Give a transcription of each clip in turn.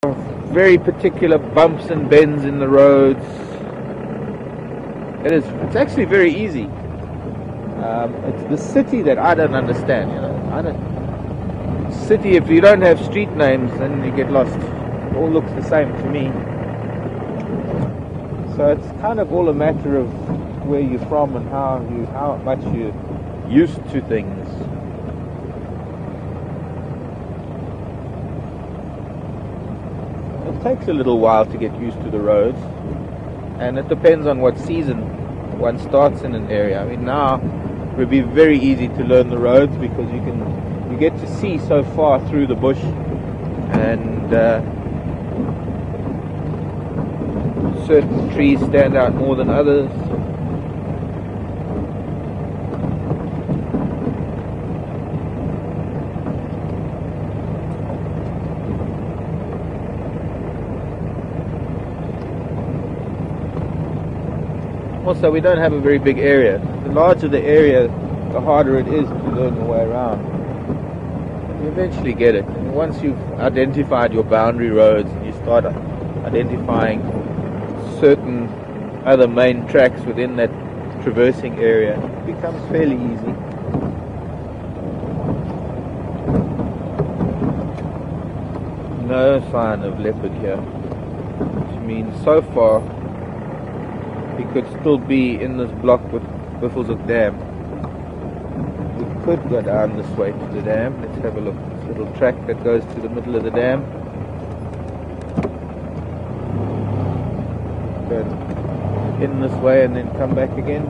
very particular bumps and bends in the roads. It's actually very easy. It's the city that I don't understand. City, if you don't have street names, then you get lost. It all looks the same to me. So it's kind of all a matter of where you're from and how much you're used to things. It takes a little while to get used to the roads, and it depends on what season one starts in an area. I mean, now it would be very easy to learn the roads because you get to see so far through the bush, and certain trees stand out more than others. Also, we don't have a very big area. The larger the area, the harder it is to learn the way around. You eventually get it. And once you've identified your boundary roads and you start identifying certain other main tracks within that traversing area, it becomes fairly easy. No sign of leopard here, which means so far we could still be in this block with Buffelshoek Dam. We could go down this way to the dam. Let's have a look. This little track that goes to the middle of the dam. Go in this way and then come back again.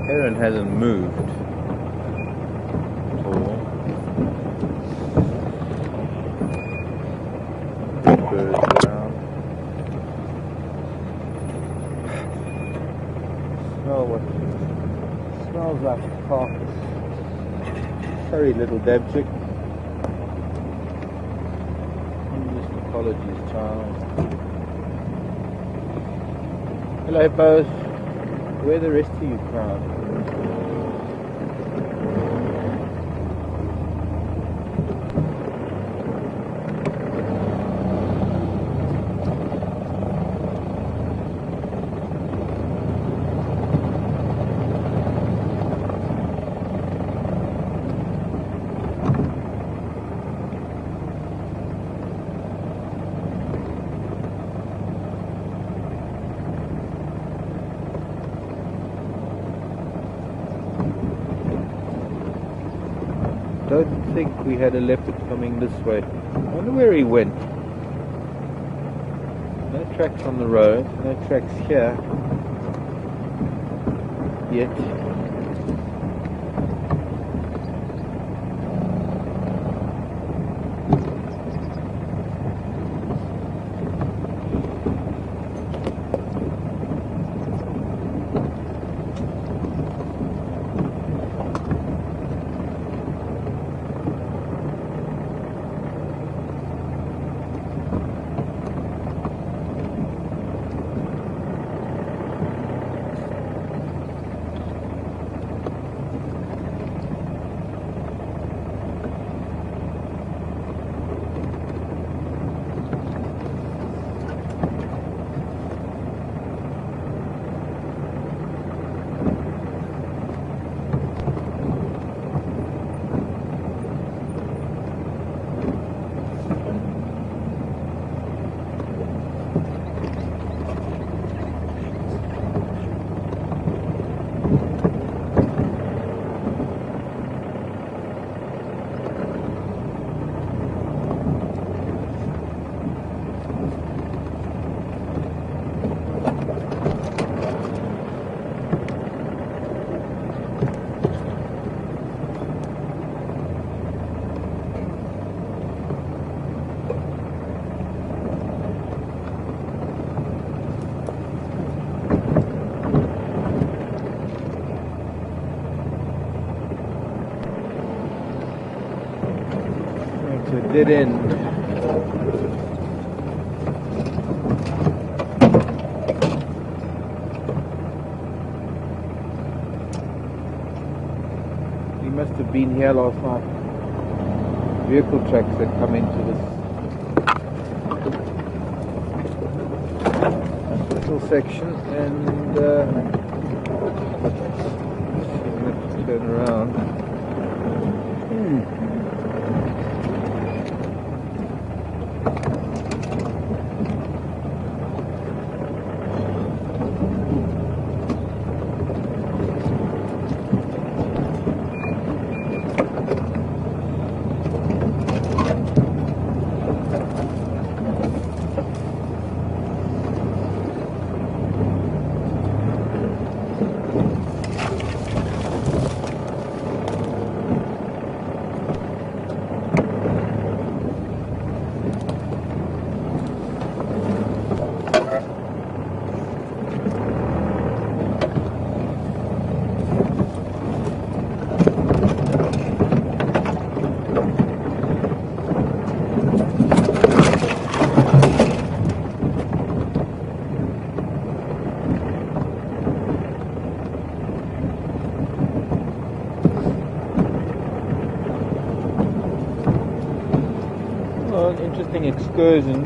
Heron hasn't moved at all. Birds down. Smell what smells like a carcass. Sorry, little dead chick. Just apologies, child. Hello, hippos. Where are the rest of you crowd? I don't think we had a leopard coming this way. I wonder where he went. No tracks on the road, no tracks here yet. dead end. He must have been here last night. Vehicle tracks that come into this little section, and let's turn around. An interesting excursion.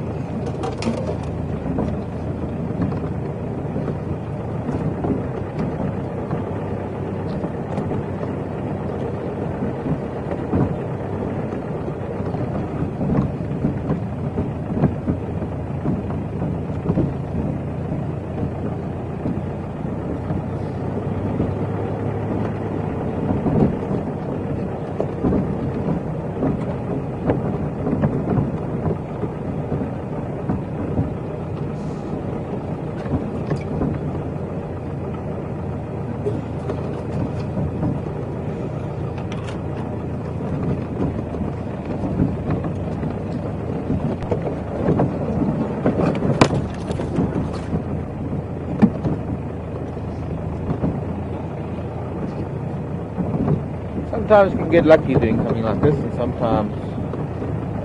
Sometimes you can get lucky doing something like this, and sometimes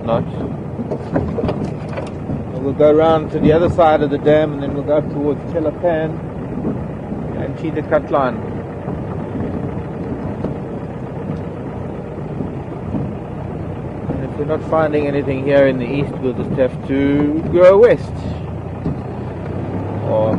not. We'll go around to the other side of the dam, and then we'll go towards Telapan and Chitakatlan. And if we're not finding anything here in the east, we'll just have to go west. Or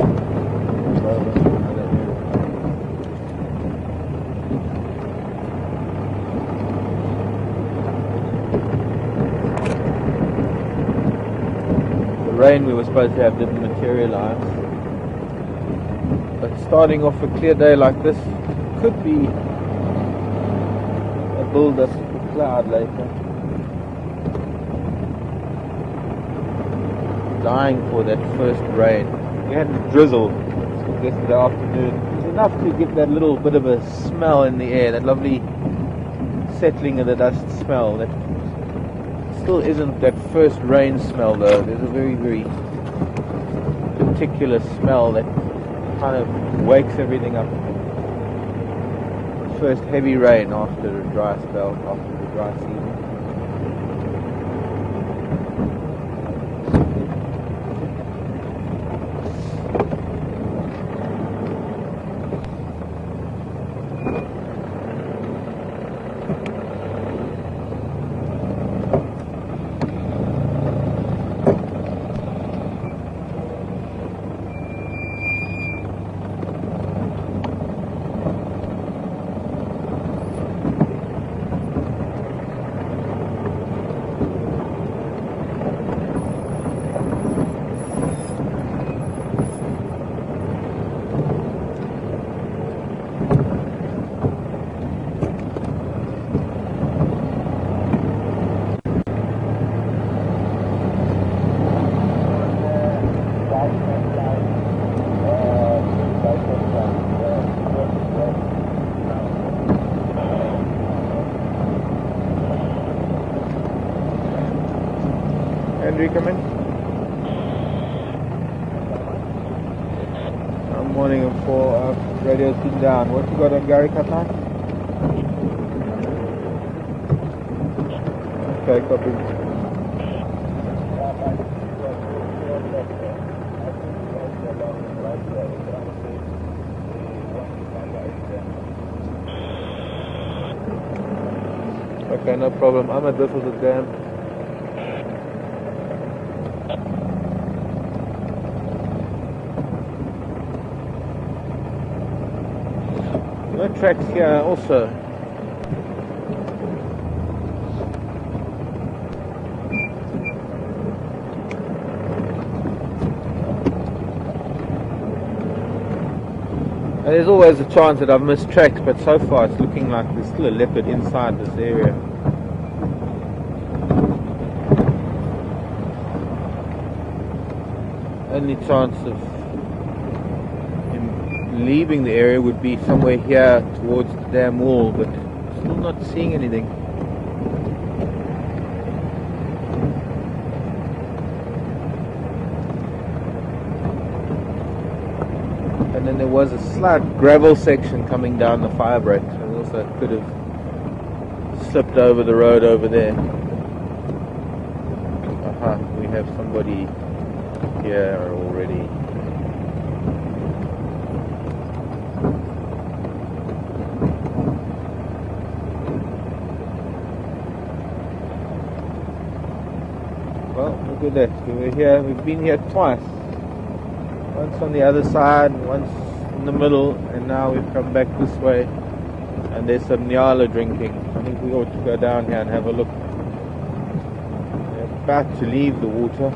rain we were supposed to have didn't materialize, but starting off a clear day like this could be a build-up of cloud later. Dying for that first rain. We had a drizzle yesterday afternoon. It was enough to give that little bit of a smell in the air, that lovely settling of the dust smell. That still isn't that first rain smell though. There's a very, very particular smell that kind of wakes everything up. First heavy rain after a dry spell, after the dry season. Henry, come in. Morning at 4, radio's been down. What you got on Gary Katlan? Okay, copy. Okay, no problem. I'm at Biffle's Dam. No tracks here also. And there's always a chance that I've missed tracks, but so far it's looking like there's still a leopard inside this area. Only chance of him leaving the area would be somewhere here towards the dam wall, but still not seeing anything. And then there was a slight gravel section coming down the fire break, so also could have slipped over the road over there. Aha, we have somebody here already. Well, look at that. We've been here twice. Once on the other side, once in the middle, and now we've come back this way, and there's some nyala drinking. I think we ought to go down here and have a look. They're about to leave the water.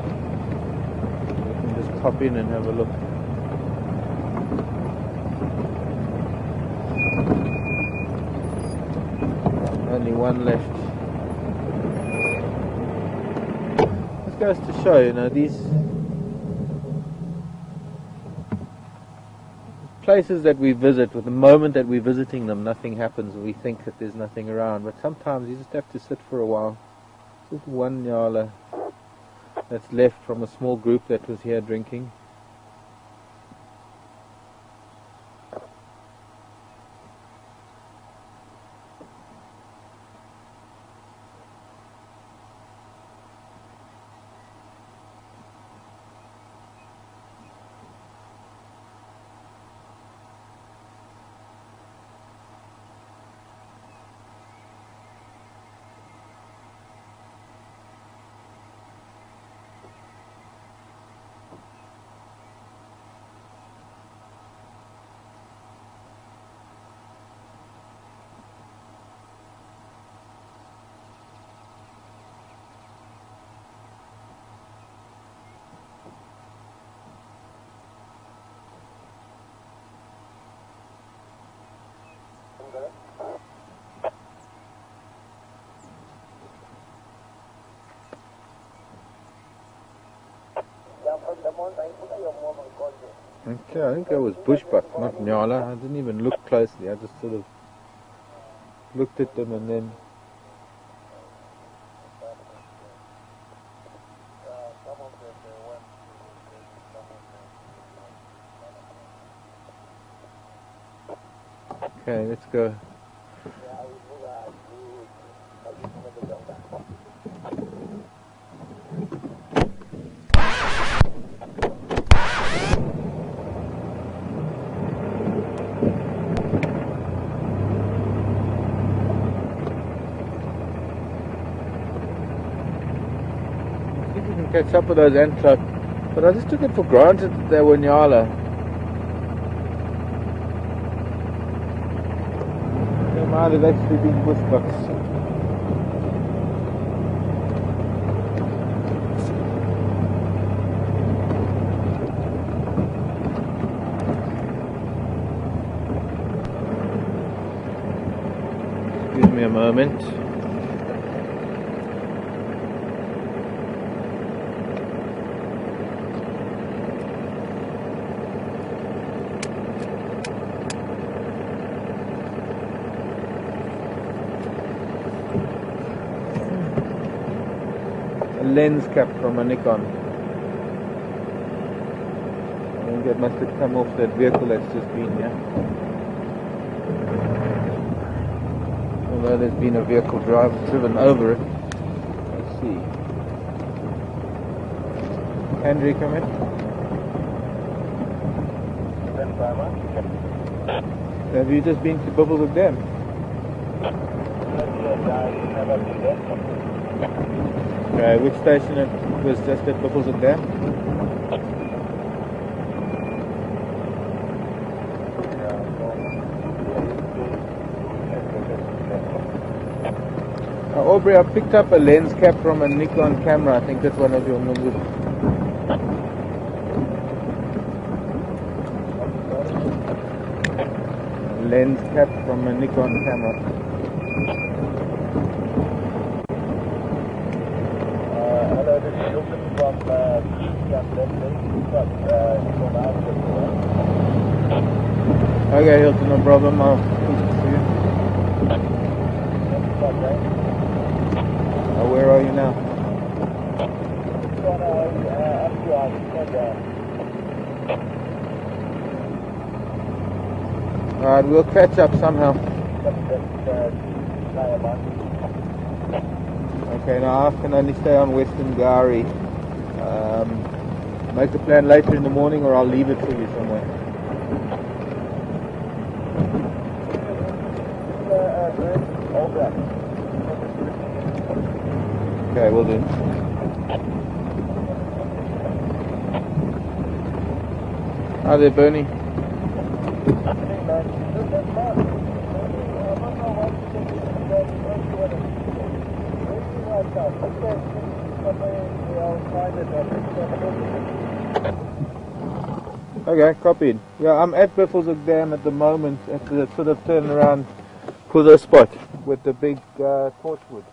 We can just pop in and have a look. Only one left. This goes to show, these places that we visit, with the moment that we're visiting them, nothing happens, and we think that there's nothing around. But sometimes you just have to sit for a while. Just one nyala that's left from a small group that was here drinking. Okay, I think that was bushbuck, not nyala. I didn't even look closely. I just sort of looked at them and then okay, let's go. Catch up with those antelope, but I just took it for granted that they were nyala. They might have actually been bushbucks. Excuse me a moment. Lens cap from a Nikon. I think that must have come off that vehicle that's just been here. Although there's been a vehicle driven over it. Let's see. Andrew, come in. Have you just been to Biffle's Dam? Okay, which station it was just at Buffelshoek Dam? Aubrey, I picked up a lens cap from a Nikon camera. I think that's one of your numbers. Lens cap from a Nikon camera. Hello, this is Hilton from Okay, Hilton, no problem. I'll see you. Where are you now? Alright, we'll catch up somehow. Okay, now I can only stay on Western Gari. Make a plan later in the morning, or I'll leave it for you somewhere. Okay, we'll do. Hi there, Bernie. Okay, copied. Yeah, I'm at Buffelshoek Dam at the moment, at the sort of turnaround for the spot with the big torchwood.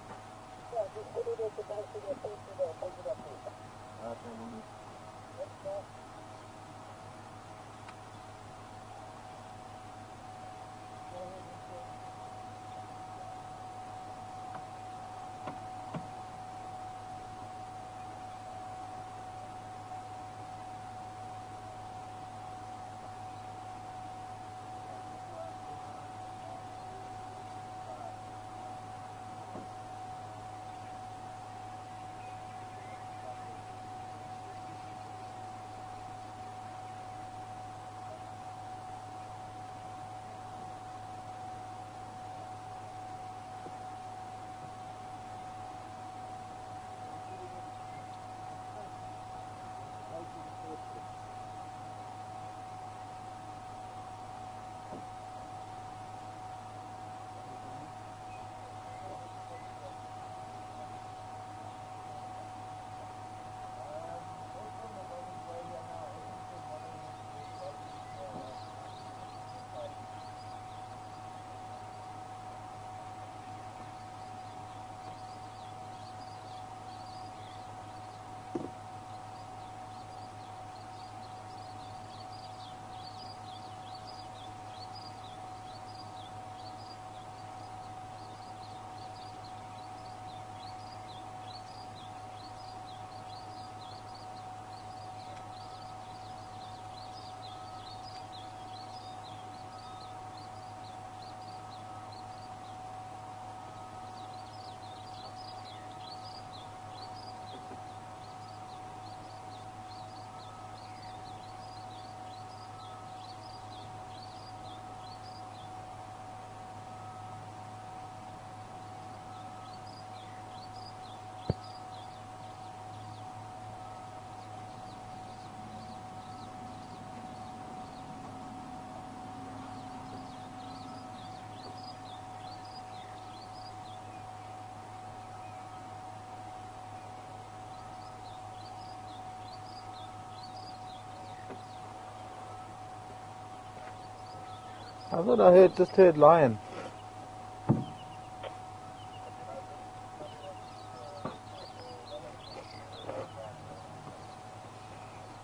I thought I just heard lion.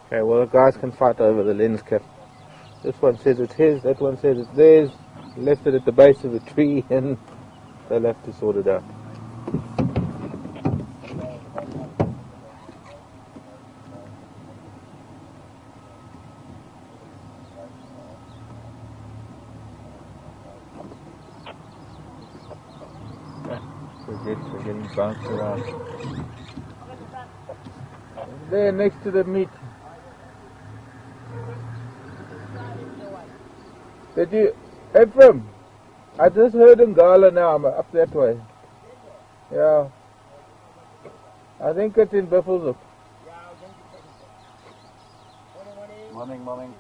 Okay, well the guys can fight over the lens cap. This one says it's his, that one says it's theirs. Left it at the base of a tree and they'll have to sort it out. We're getting bounced around. There next to the meat. Did you, Ephraim, I just heard Ngala now. I'm up that way. Yeah. I think it's in Buffelshoek. Morning, morning.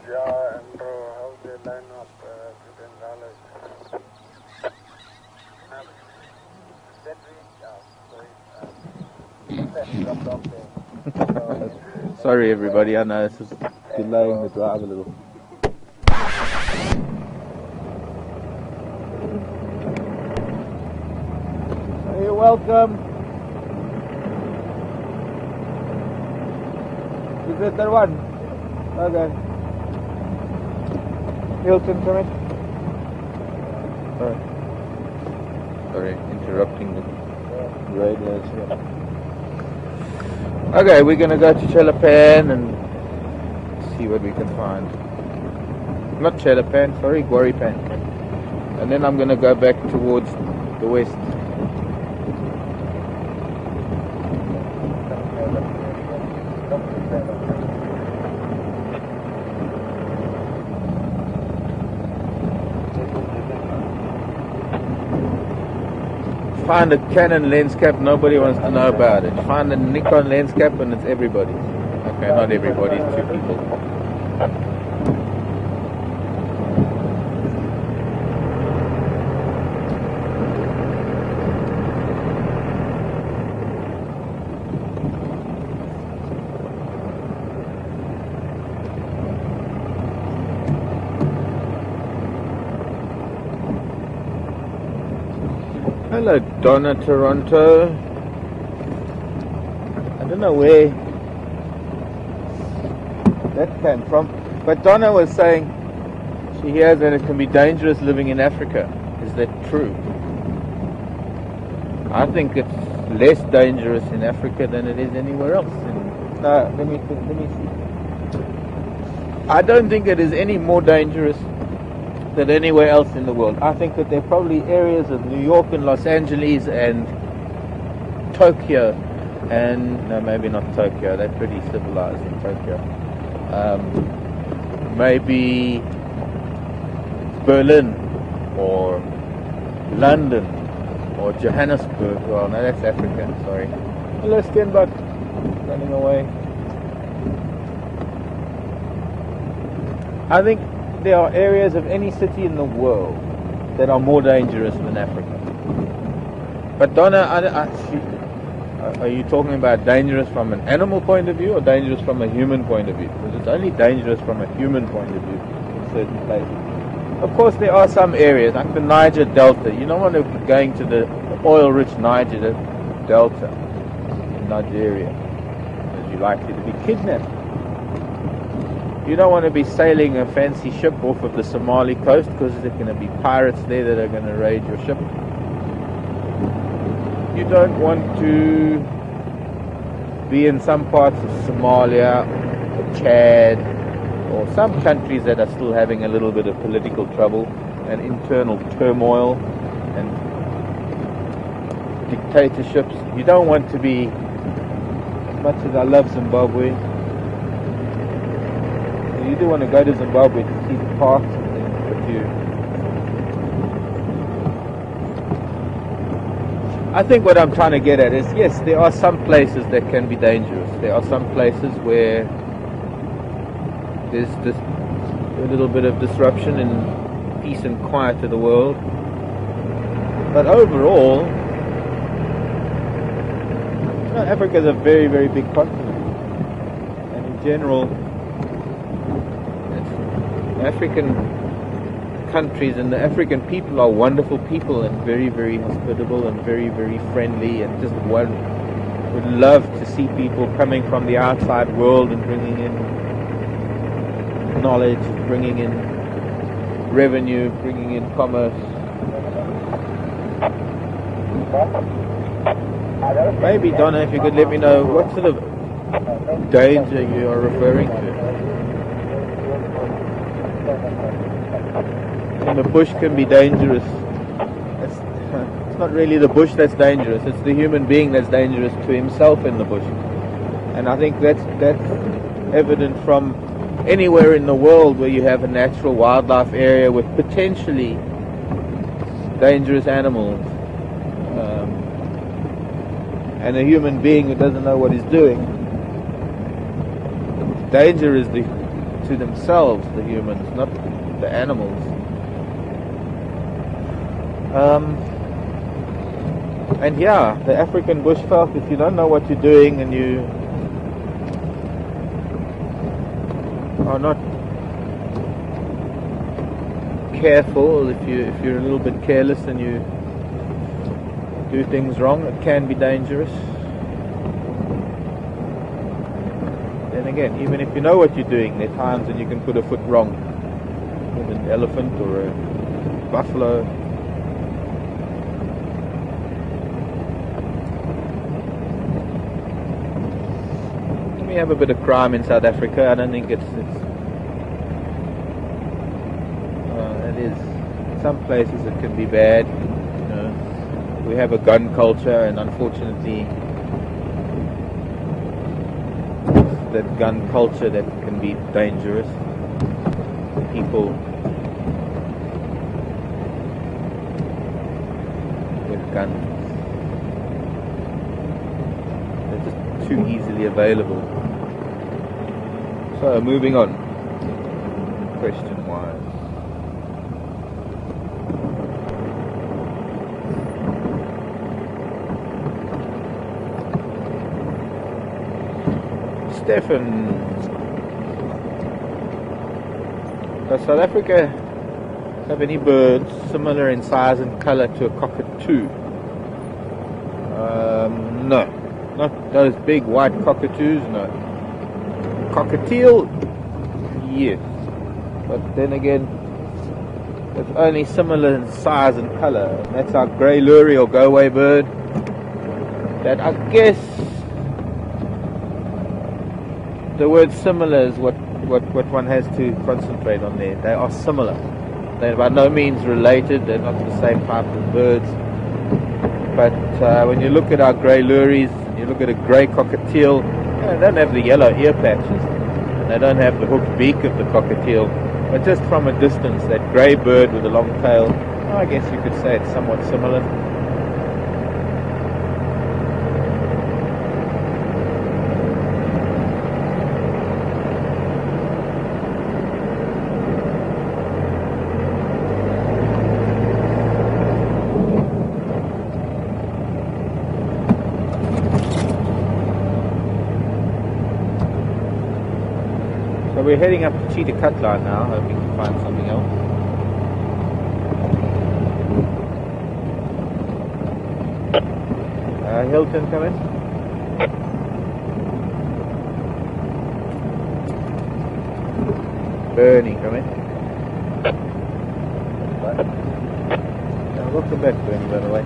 Yeah, Andrew, how they line up to Bengala? Sorry everybody, I know this is delaying the drive a little. You're welcome. Is it the one? Okay. Hilton, come in. Sorry, interrupting the radios here. Okay, we're gonna go to Chelapan and see what we can find. Not Chelapan, sorry, Gwaripan. And then I'm gonna go back towards the west. Find a Canon lens cap, nobody wants to know about it. Find a Nikon lens cap and it's everybody. Okay, not everybody, it's 2 people. Hello, Donna Toronto. I don't know where that came from, but Donna was saying she hears that it can be dangerous living in Africa. Is that true? I think it's less dangerous in Africa than it is anywhere else. No, let me see. I don't think it is any more dangerous than anywhere else in the world. I think that there are probably areas of New York and Los Angeles and Tokyo, and no, maybe not Tokyo, they're pretty civilized in Tokyo. Maybe Berlin or London or Johannesburg. Well, no, that's Africa, sorry. Hello, Stenbuck, running away. I think there are areas of any city in the world that are more dangerous than Africa. But Donna, are you talking about dangerous from an animal point of view or dangerous from a human point of view? Because it's only dangerous from a human point of view in certain places. Of course, there are some areas, like the Niger Delta. You don't want to be going to the oil-rich Niger Delta in Nigeria, because you're likely to be kidnapped. You don't want to be sailing a fancy ship off of the Somali coast, because there's going to be pirates there that are going to raid your ship. You don't want to be in some parts of Somalia or Chad or some countries that are still having a little bit of political trouble and internal turmoil and dictatorships. You don't want to be, as much as I love Zimbabwe, you do want to go to Zimbabwe to see the parks and things, but I think what I'm trying to get at is, yes, there are some places that can be dangerous. There are some places where there's just a little bit of disruption and peace and quiet to the world. But overall, Africa is a very, very big continent. And in general, African countries and the African people are wonderful people and very, very hospitable and very, very friendly, and just would love to see people coming from the outside world and bringing in knowledge, bringing in revenue, bringing in commerce. Maybe, Donna, if you could let me know what sort of danger you are referring to. And the bush can be dangerous it's not really the bush that's dangerous, it's the human being that's dangerous to himself in the bush. And I think that's evident from anywhere in the world where you have a natural wildlife area with potentially dangerous animals, and a human being who doesn't know what he's doing. Danger is to themselves, the humans, not the animals. And yeah, the African bushveld, if you don't know what you're doing and you are not careful, if you're a little bit careless and you do things wrong, it can be dangerous. Then again, even if you know what you're doing, there are times when you can put a foot wrong with an elephant or a buffalo. We have a bit of crime in South Africa. I don't think it is. In some places it can be bad. You know, we have a gun culture, and unfortunately, it's that gun culture that can be dangerous. People with guns, they're just too easily available. So, moving on. Question-wise. Stefan, does South Africa have any birds similar in size and colour to a cockatoo? No, not those big white cockatoos, no. Cockatiel, yes, but then again, it's only similar in size and colour. That's our grey lory or go-away bird, that I guess the word similar is what one has to concentrate on there. They are similar. They're by no means related. They're not the same type of birds. But when you look at our grey lories, you look at a grey cockatiel, they don't have the yellow ear patches. They don't have the hooked beak of the cockatiel. But just from a distance, that grey bird with a long tail, I guess you could say it's somewhat similar. So we're heading up to Cheetah Cut Line now, hoping to find something else. Hilton, come in. Bernie, come in. Welcome back, Bernie, by the way.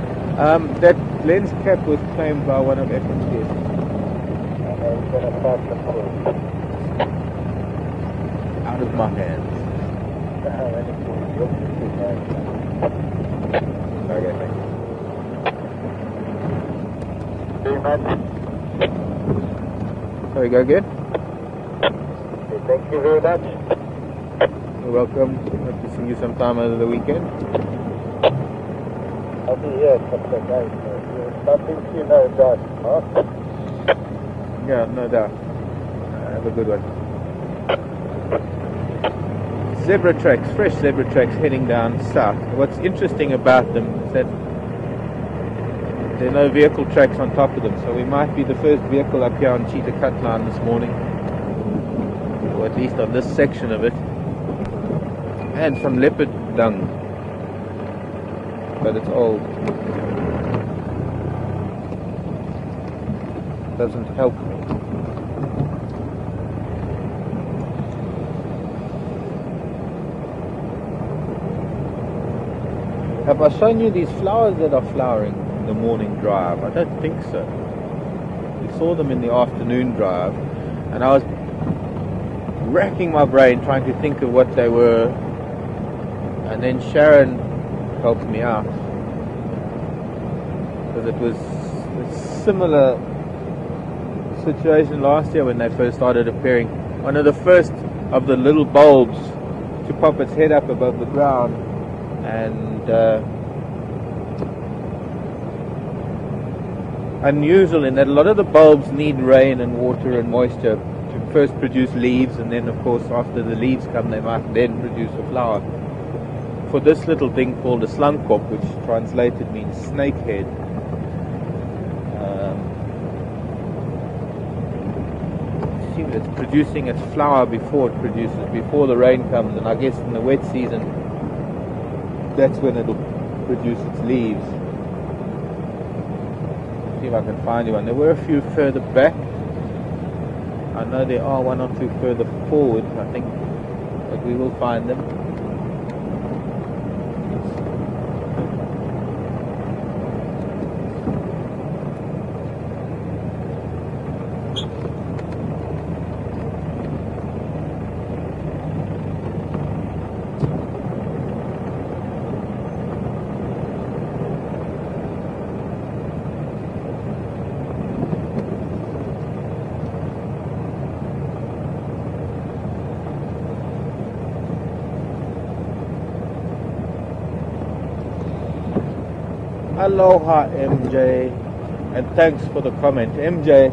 That lens cap was claimed by one of Efren's guests. Out of my hands. Okay, thanks. Sorry, go again? Thank you very much. You're welcome. Hope to see you sometime over the weekend. I'll be here a couple of days. Nothing to know about, huh? Yeah, no doubt. Have a good one. Zebra tracks, fresh zebra tracks heading down south. What's interesting about them is that there are no vehicle tracks on top of them, so we might be the first vehicle up here on Cheetah Cut Line this morning, or at least on this section of it. And some leopard dung, but it's old. Doesn't help. Have I shown you these flowers that are flowering in the morning drive? I don't think so. We saw them in the afternoon drive, and I was racking my brain trying to think of what they were, and then Sharon helped me out. because it was a similar situation last year when they first started appearing. One of the first of the little bulbs to pop its head up above the ground, and unusual in that a lot of the bulbs need rain and water and moisture to first produce leaves, and then of course after the leaves come they might then produce a flower. For this little thing called a slunkop, which translated means snakehead, it's producing its flower before the rain comes, and I guess in the wet season that's when it'll produce its leaves. See if I can find you one. There were a few further back. I know there are one or two further forward, I think, but we will find them. Aloha MJ, and thanks for the comment. MJ,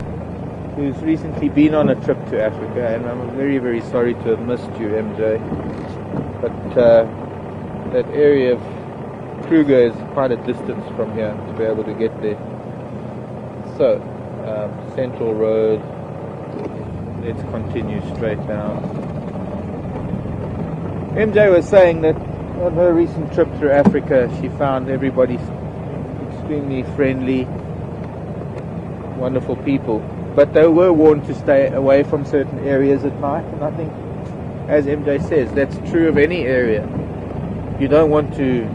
who's recently been on a trip to Africa, and I'm very, very sorry to have missed you, MJ, but that area of Kruger is quite a distance from here to be able to get there. So, Central Road, let's continue straight down. MJ was saying that on her recent trip through Africa, she found everybody extremely friendly, wonderful people, but they were warned to stay away from certain areas at night, and I think, as MJ says, that's true of any area. You don't want to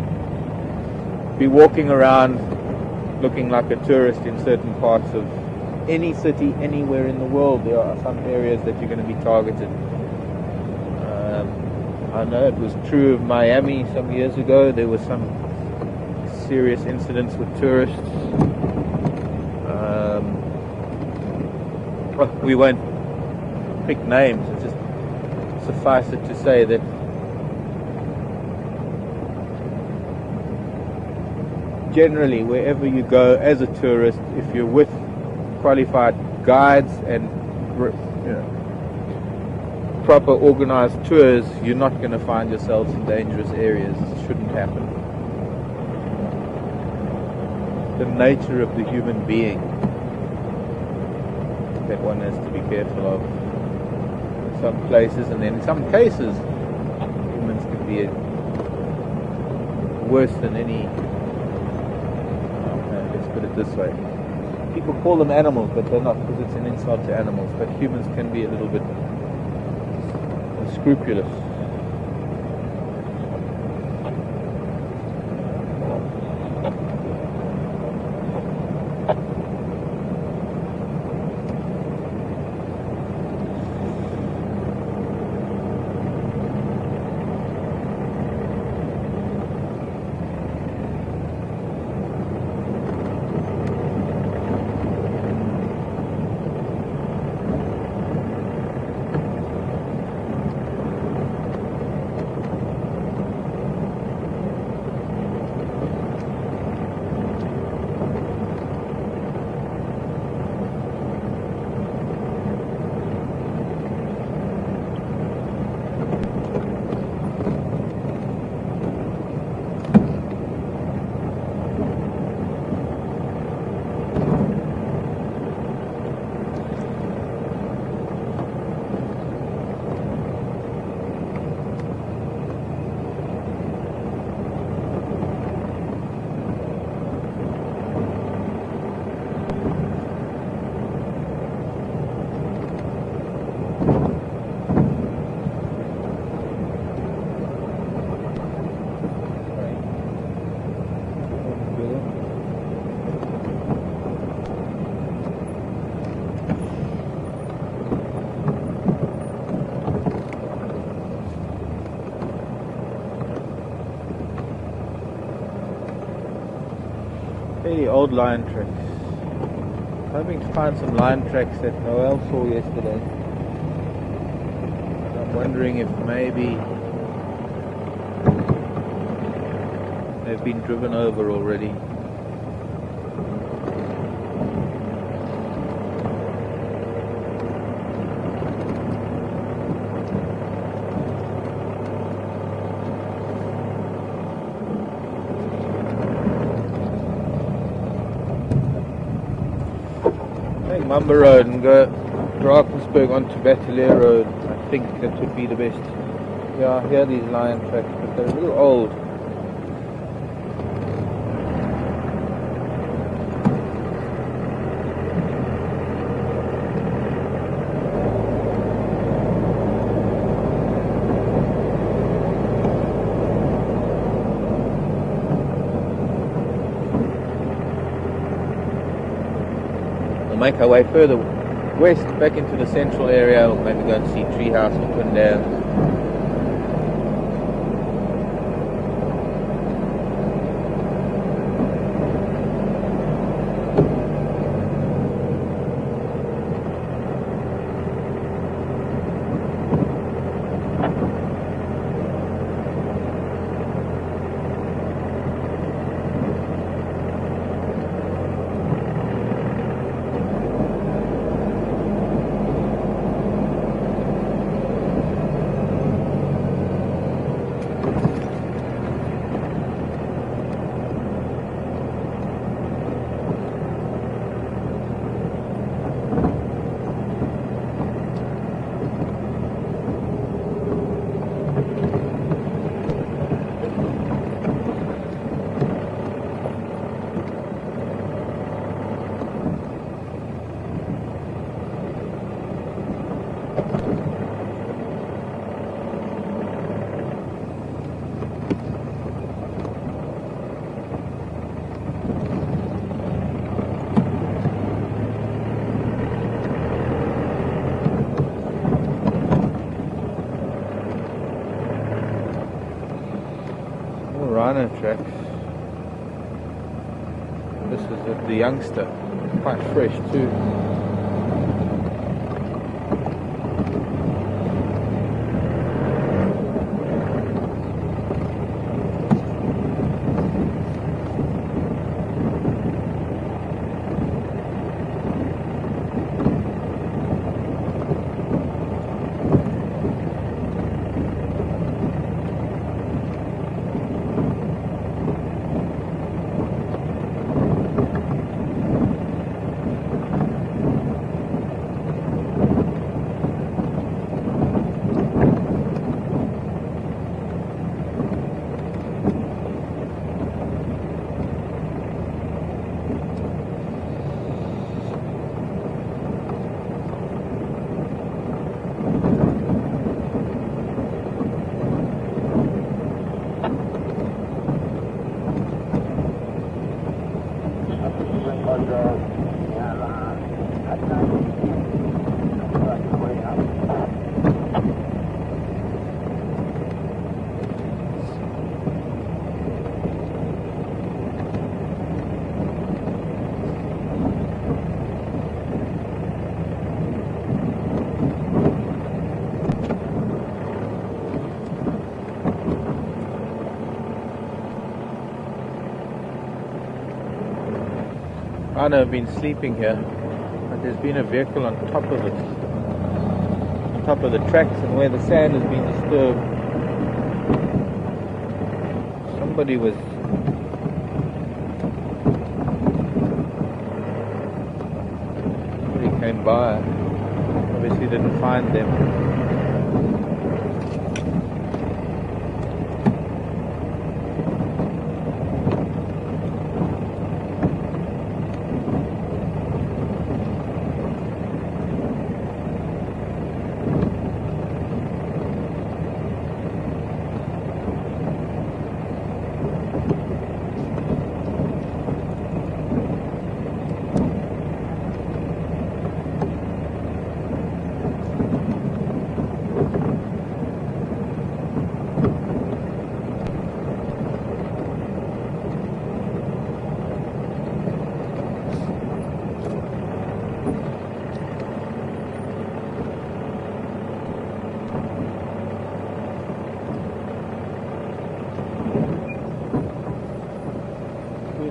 be walking around looking like a tourist in certain parts of any city, anywhere in the world. There are some areas that you're going to be targeted. I know it was true of Miami some years ago. There were some serious incidents with tourists. Well, we won't pick names. It's just suffice it to say that generally, wherever you go as a tourist, if you're with qualified guides and proper organized tours, you're not going to find yourselves in dangerous areas. It shouldn't happen. The nature of the human being that one has to be careful of in some places, and then in some cases humans can be worse than any, let's put it this way, people call them animals, but they're not, because it's an insult to animals, but humans can be a little bit unscrupulous. Fairly old lion tracks. Hoping to find some lion tracks that Noel saw yesterday. And I'm wondering if maybe they've been driven over already. Mumba Road and go Drakensberg onto Battalier Road. I think that would be the best. Yeah, I hear these lion tracks, but they're a little old. Make our way further west back into the central area, or maybe go and see Treehouse or Twin Dams. Rhino tracks. This is at the Youngster, quite fresh too. I know I've been sleeping here, but there's been a vehicle on top of it, on top of the tracks, and where the sand has been disturbed, somebody came by, obviously didn't find them.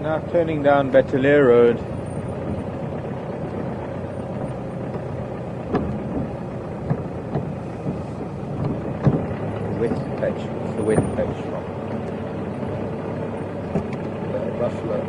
Now turning down Bateleur Road. Wet patch. It's the wet patch from Buffalo.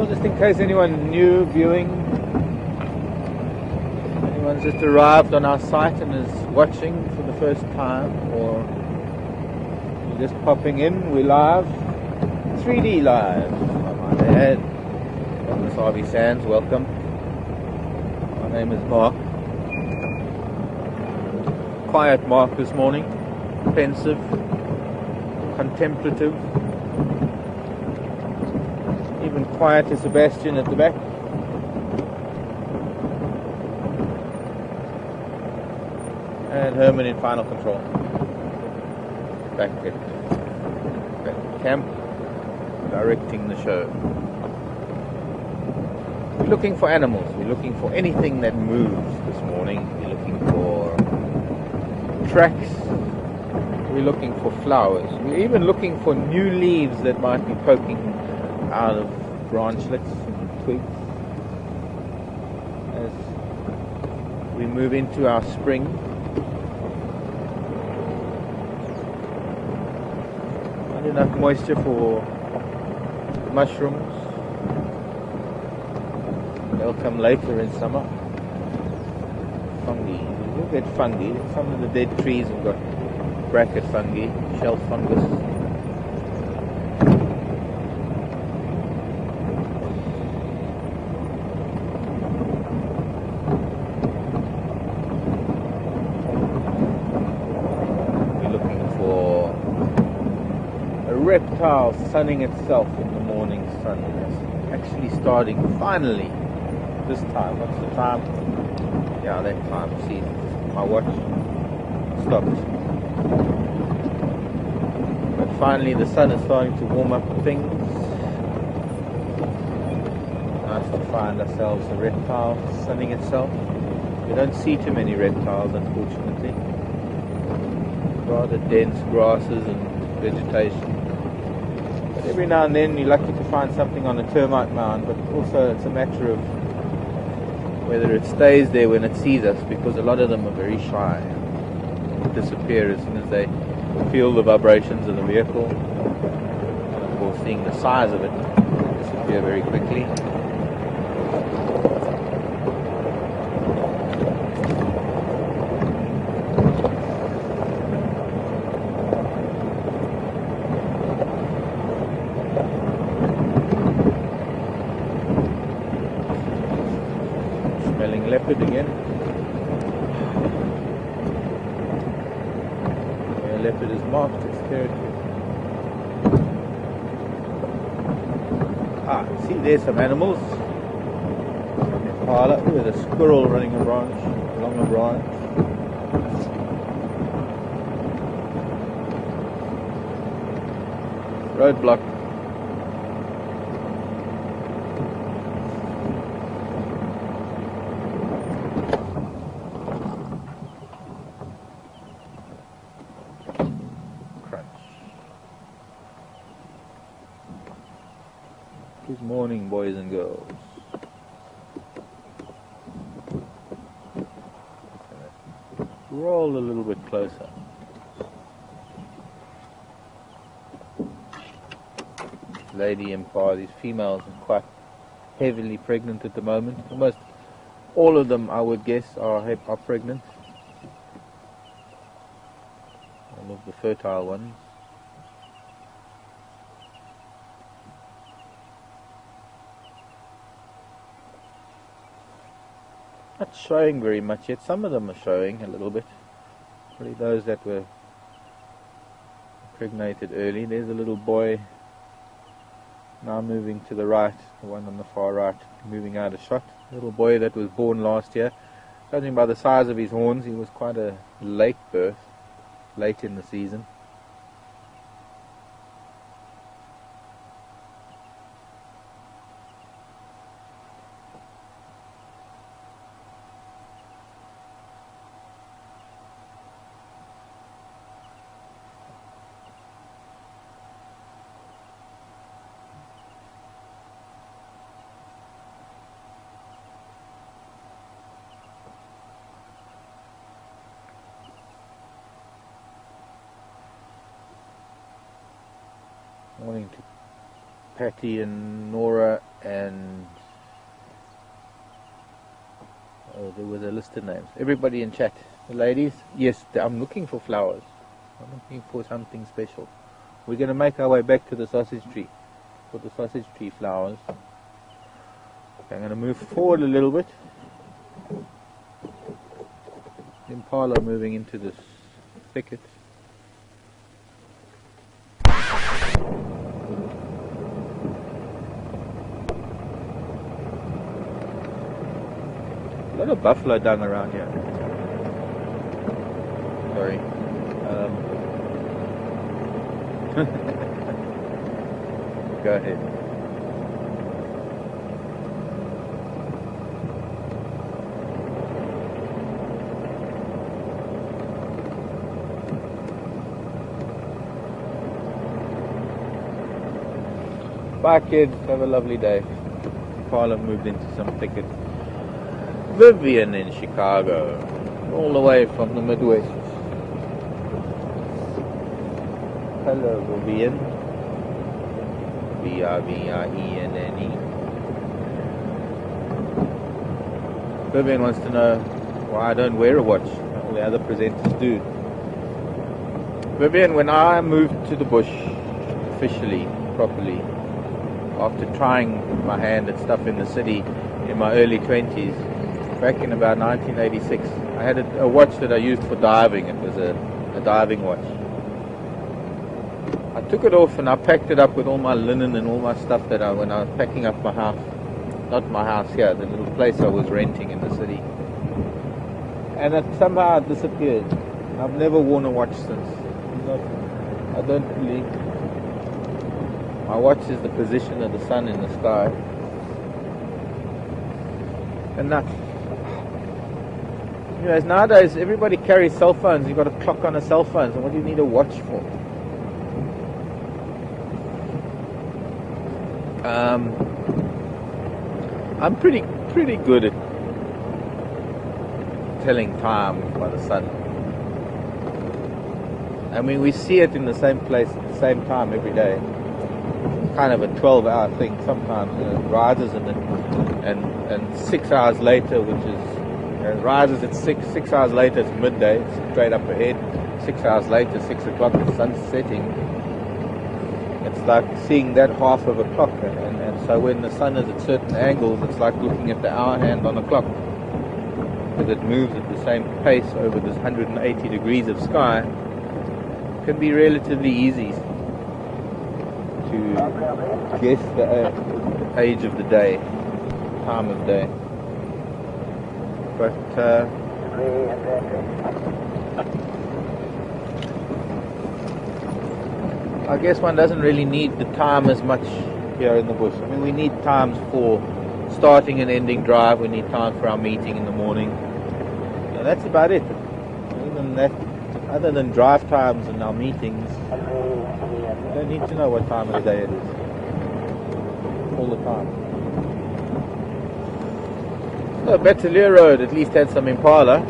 Just in case anyone new viewing, anyone's just arrived on our site and is watching for the first time, or you're just popping in, we're live, 3D live, I might add, on this RV Sands. Welcome. My name is Mark. Quiet Mark this morning, pensive, contemplative. Even quiet to Sebastian at the back. And Herman in final control. Back at camp, directing the show. We're looking for animals. We're looking for anything that moves this morning. We're looking for tracks. We're looking for flowers. We're even looking for new leaves that might be poking out of branchlets and twigs as we move into our spring. Not enough moisture for mushrooms. They'll come later in summer. Fungi. We'll get fungi. Some of the dead trees have got bracket fungi, shelf fungus. Reptile sunning itself in the morning sun. It's actually starting finally this time. What's the time? Yeah, that time. See, my watch stopped. But finally the sun is starting to warm up things. Nice to find ourselves a reptile sunning itself. We don't see too many reptiles, unfortunately. Rather dense grasses and vegetation. Every now and then you're lucky to find something on a termite mound, but also it's a matter of whether it stays there when it sees us, because a lot of them are very shy and disappear as soon as they feel the vibrations of the vehicle. And of course, seeing the size of it, they disappear very quickly. Leopard again. Yeah, leopard is marked its territory. See, there's some animals. Impala with a squirrel running along a branch. Roadblock. Good morning, boys and girls. Roll a little bit closer. Lady Impar, these females are quite heavily pregnant at the moment. Almost all of them, I would guess, are pregnant. All of the fertile ones. Not showing very much yet. Some of them are showing a little bit. Probably those that were impregnated early. There's a little boy now moving to the right, the one on the far right, moving out of shot. Little boy that was born last year. Judging by the size of his horns, he was quite a late birth, late in the season. Morning to Patty and Nora and there was a list of names. Everybody in chat. The ladies, yes, I'm looking for flowers. I'm looking for something special. We're going to make our way back to the sausage tree for the sausage tree flowers. Okay, I'm going to move forward a little bit. Impala moving into this thicket. A lot of buffalo dung around here. Sorry. Go ahead. Bye kids, have a lovely day. Parla moved into some thicket. Vivian in Chicago, all the way from the Midwest. Hello, Vivian. Vivienne. Vivian wants to know why I don't wear a watch. All the other presenters do. Vivian, when I moved to the bush, officially, properly, after trying my hand at stuff in the city in my early 20s, back in about 1986, I had a watch that I used for diving. It was a diving watch. I took it off and I packed it up with all my linen and all my stuff when I was packing up my house. Not my house here, the little place I was renting in the city. And it somehow disappeared. I've never worn a watch since. I don't believe. My watch is the position of the sun in the sky. And that. You know, nowadays everybody carries cell phones. You've got a clock on a cell phone, so what do you need a watch for? I'm pretty good at telling time by the sun. I mean, we see it in the same place at the same time every day. It's kind of a 12-hour thing sometimes. You know, it rises and 6 hours later, which is it rises at 6 hours later, it's midday, it's straight up ahead. 6 hours later, 6 o'clock, the sun's setting. It's like seeing that half of a clock, and so when the sun is at certain angles, it's like looking at the hour hand on a clock, because it moves at the same pace over this 180 degrees of sky. It can be relatively easy to guess the age of the day, time of day. But I guess one doesn't really need the time as much here in the bush. I mean, we need times for starting and ending drive. We need time for our meeting in the morning. And that's about it. Other than drive times and our meetings, you don't need to know what time of the day it is. all the time. So Battalier Road at least had some Impala.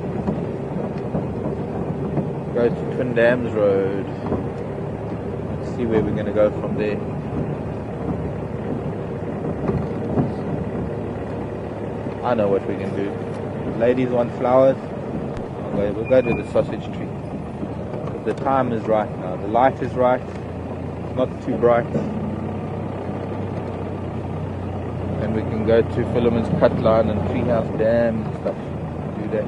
Go to Twin Dams Road. Let's see where we're going to go from there. I know what we can do. Ladies want flowers. We'll go to the sausage tree. The time is right now. The light is right. Not too bright. And we can go to Philemon's Cut Line and Treehouse Dam and stuff. Do that.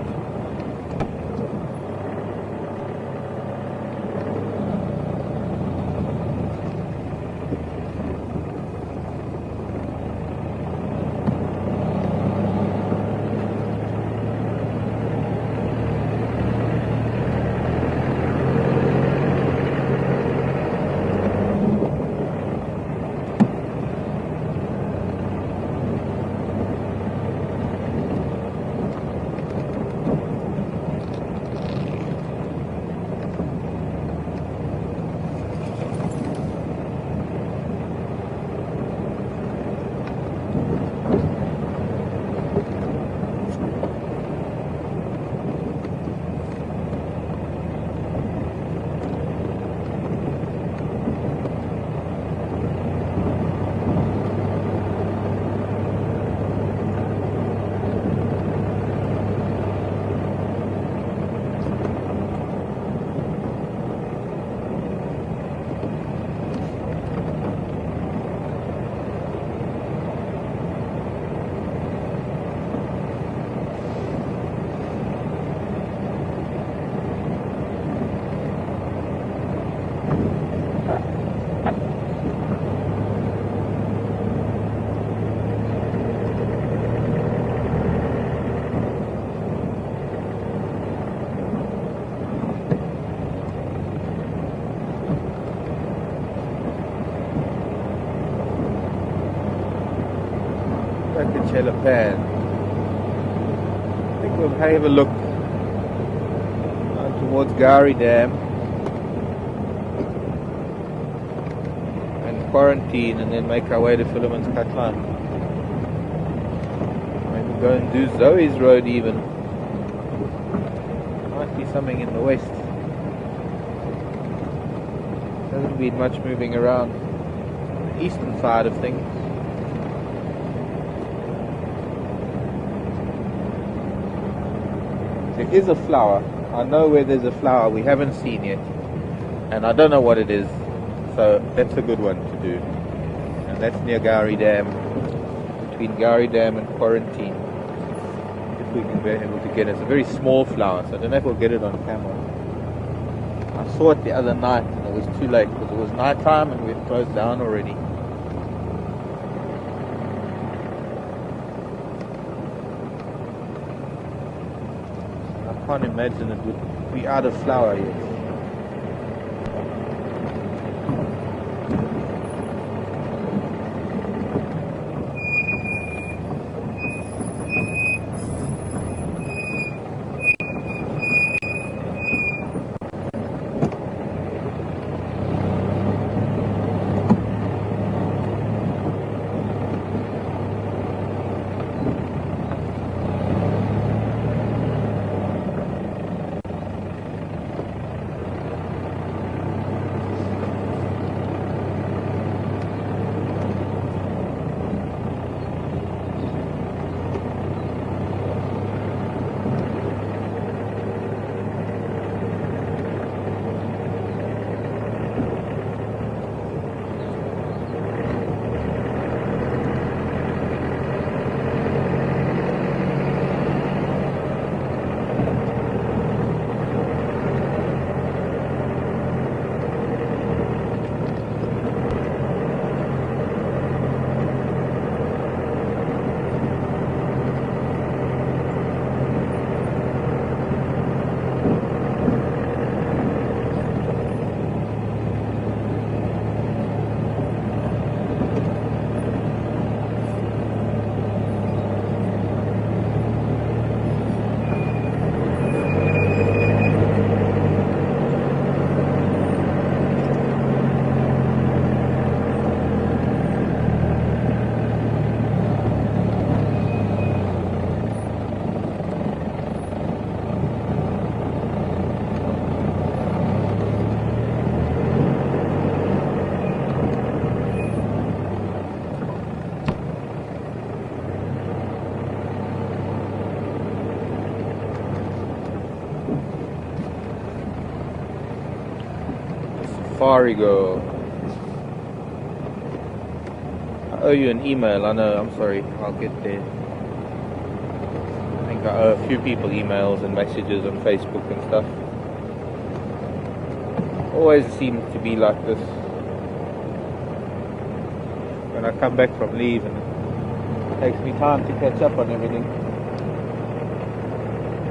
Pan. I think we'll have a look towards Gari Dam and quarantine, and then make our way to Philemon's Cut Line. Maybe go and do Zoe's Road even. Might be something in the west. Hasn't been much moving around the eastern side of things. There is a flower. I know where there's a flower we haven't seen yet, and I don't know what it is, so that's a good one to do. And that's near Gari Dam, between Gari Dam and Quarantine, if we can be able to get it. It's a very small flower, so I don't know if we'll get it on camera. I saw it the other night and it was too late because it was night time and we had closed down already. I can't imagine it would be out of flower yet. Safari Girl. I owe you an email, I know, I'm sorry, I'll get there. I think I owe a few people emails and messages on Facebook and stuff. Always seems to be like this when I come back from leave, and it takes me time to catch up on everything.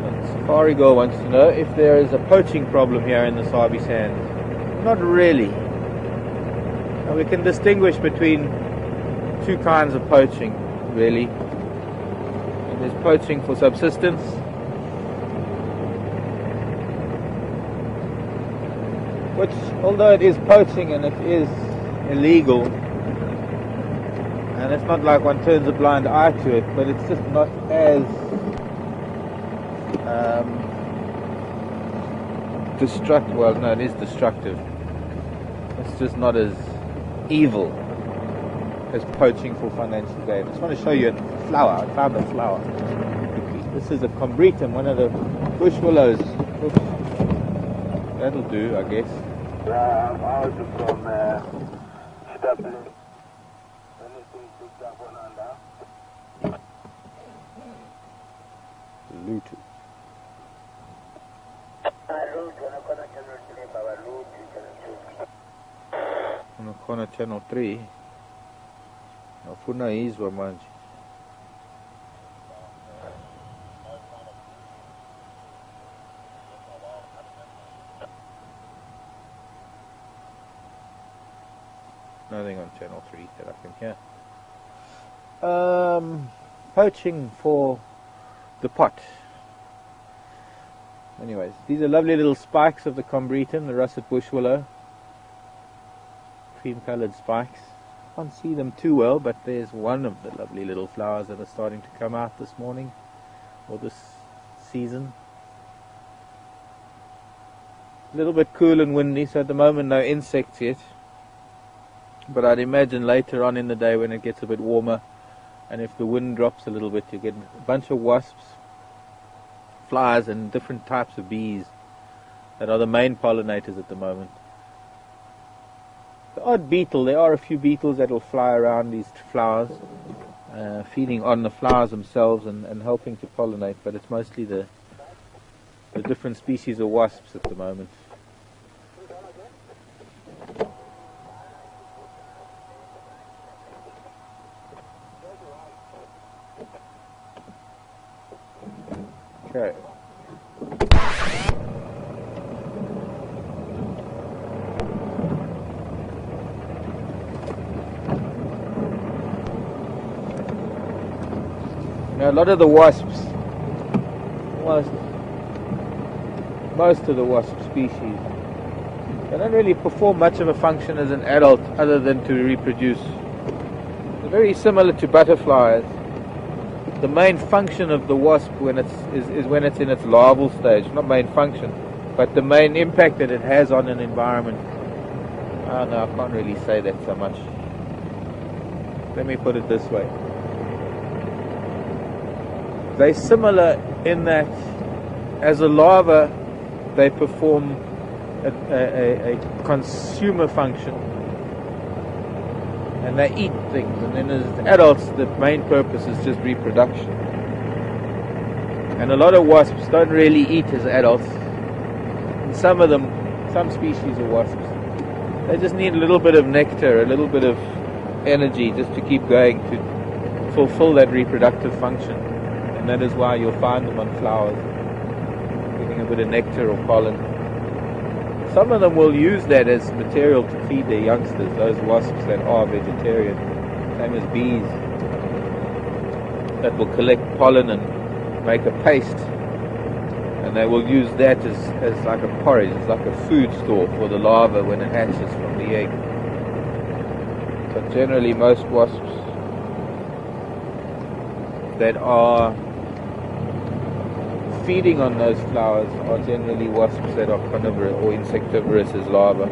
And Safari Girl wants to know if there is a poaching problem here in the Sabi Sands. Not really. Now we can distinguish between two kinds of poaching, really. And there's poaching for subsistence, which, although it is poaching and it is illegal, and it's not like one turns a blind eye to it, but it's just not as destructive. Well, no, it is destructive. It's just not as evil as poaching for financial gain. I just want to show you a flower. I found a flower. This is a combretum, one of the bush willows. Oops. That'll do, I guess. Lutu. Unakona channel 3. Nafuna izwa manje. Nothing on channel 3 that I can hear. Poaching for the pot. Anyways, these are lovely little spikes of the combretum, the russet bush willow. Cream coloured spikes. Can't see them too well, but there's one of the lovely little flowers that are starting to come out this morning, or this season. A little bit cool and windy, so at the moment no insects yet. But I'd imagine later on in the day when it gets a bit warmer, and if the wind drops a little bit, you get a bunch of wasps, flies and different types of bees that are the main pollinators at the moment. The odd beetle, there are a few beetles that will fly around these flowers, feeding on the flowers themselves and helping to pollinate, but it's mostly the different species of wasps at the moment. Okay. Now a lot of the wasps, most of the wasp species, they don't really perform much of a function as an adult other than to reproduce. They're very similar to butterflies. The main function of the wasp is when it's in its larval stage. Not main function, but the main impact that it has on an environment. Oh no, I can't really say that so much. Let me put it this way. They're similar in that as a larva they perform a consumer function, and they eat things, and then as adults the main purpose is just reproduction. And a lot of wasps don't really eat as adults. And some of them, some species of wasps, they just need a little bit of nectar, a little bit of energy just to keep going, to fulfill that reproductive function. And that is why you'll find them on flowers, getting a bit of nectar or pollen. Some of them will use that as material to feed their youngsters, those wasps that are vegetarian, same as bees, that will collect pollen and make a paste, and they will use that as like a porridge, as like a food store for the larva when it hatches from the egg. So generally most wasps that are feeding on those flowers are generally wasps that are carnivorous or insectivorous as larvae.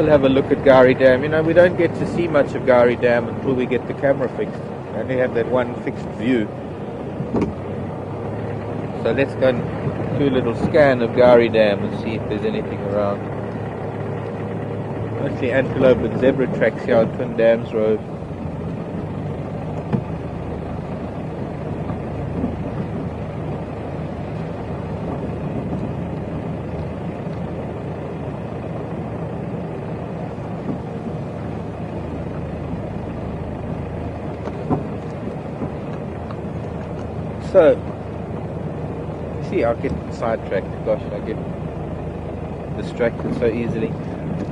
We'll have a look at Gari Dam. You know, we don't get to see much of Gari Dam until we get the camera fixed. We only have that one fixed view. So let's go and do a little scan of Gari Dam and see if there's anything around. Mostly antelope and zebra tracks here on Twin Dams Road. So, see, I'll get sidetracked. Gosh, I get distracted so easily.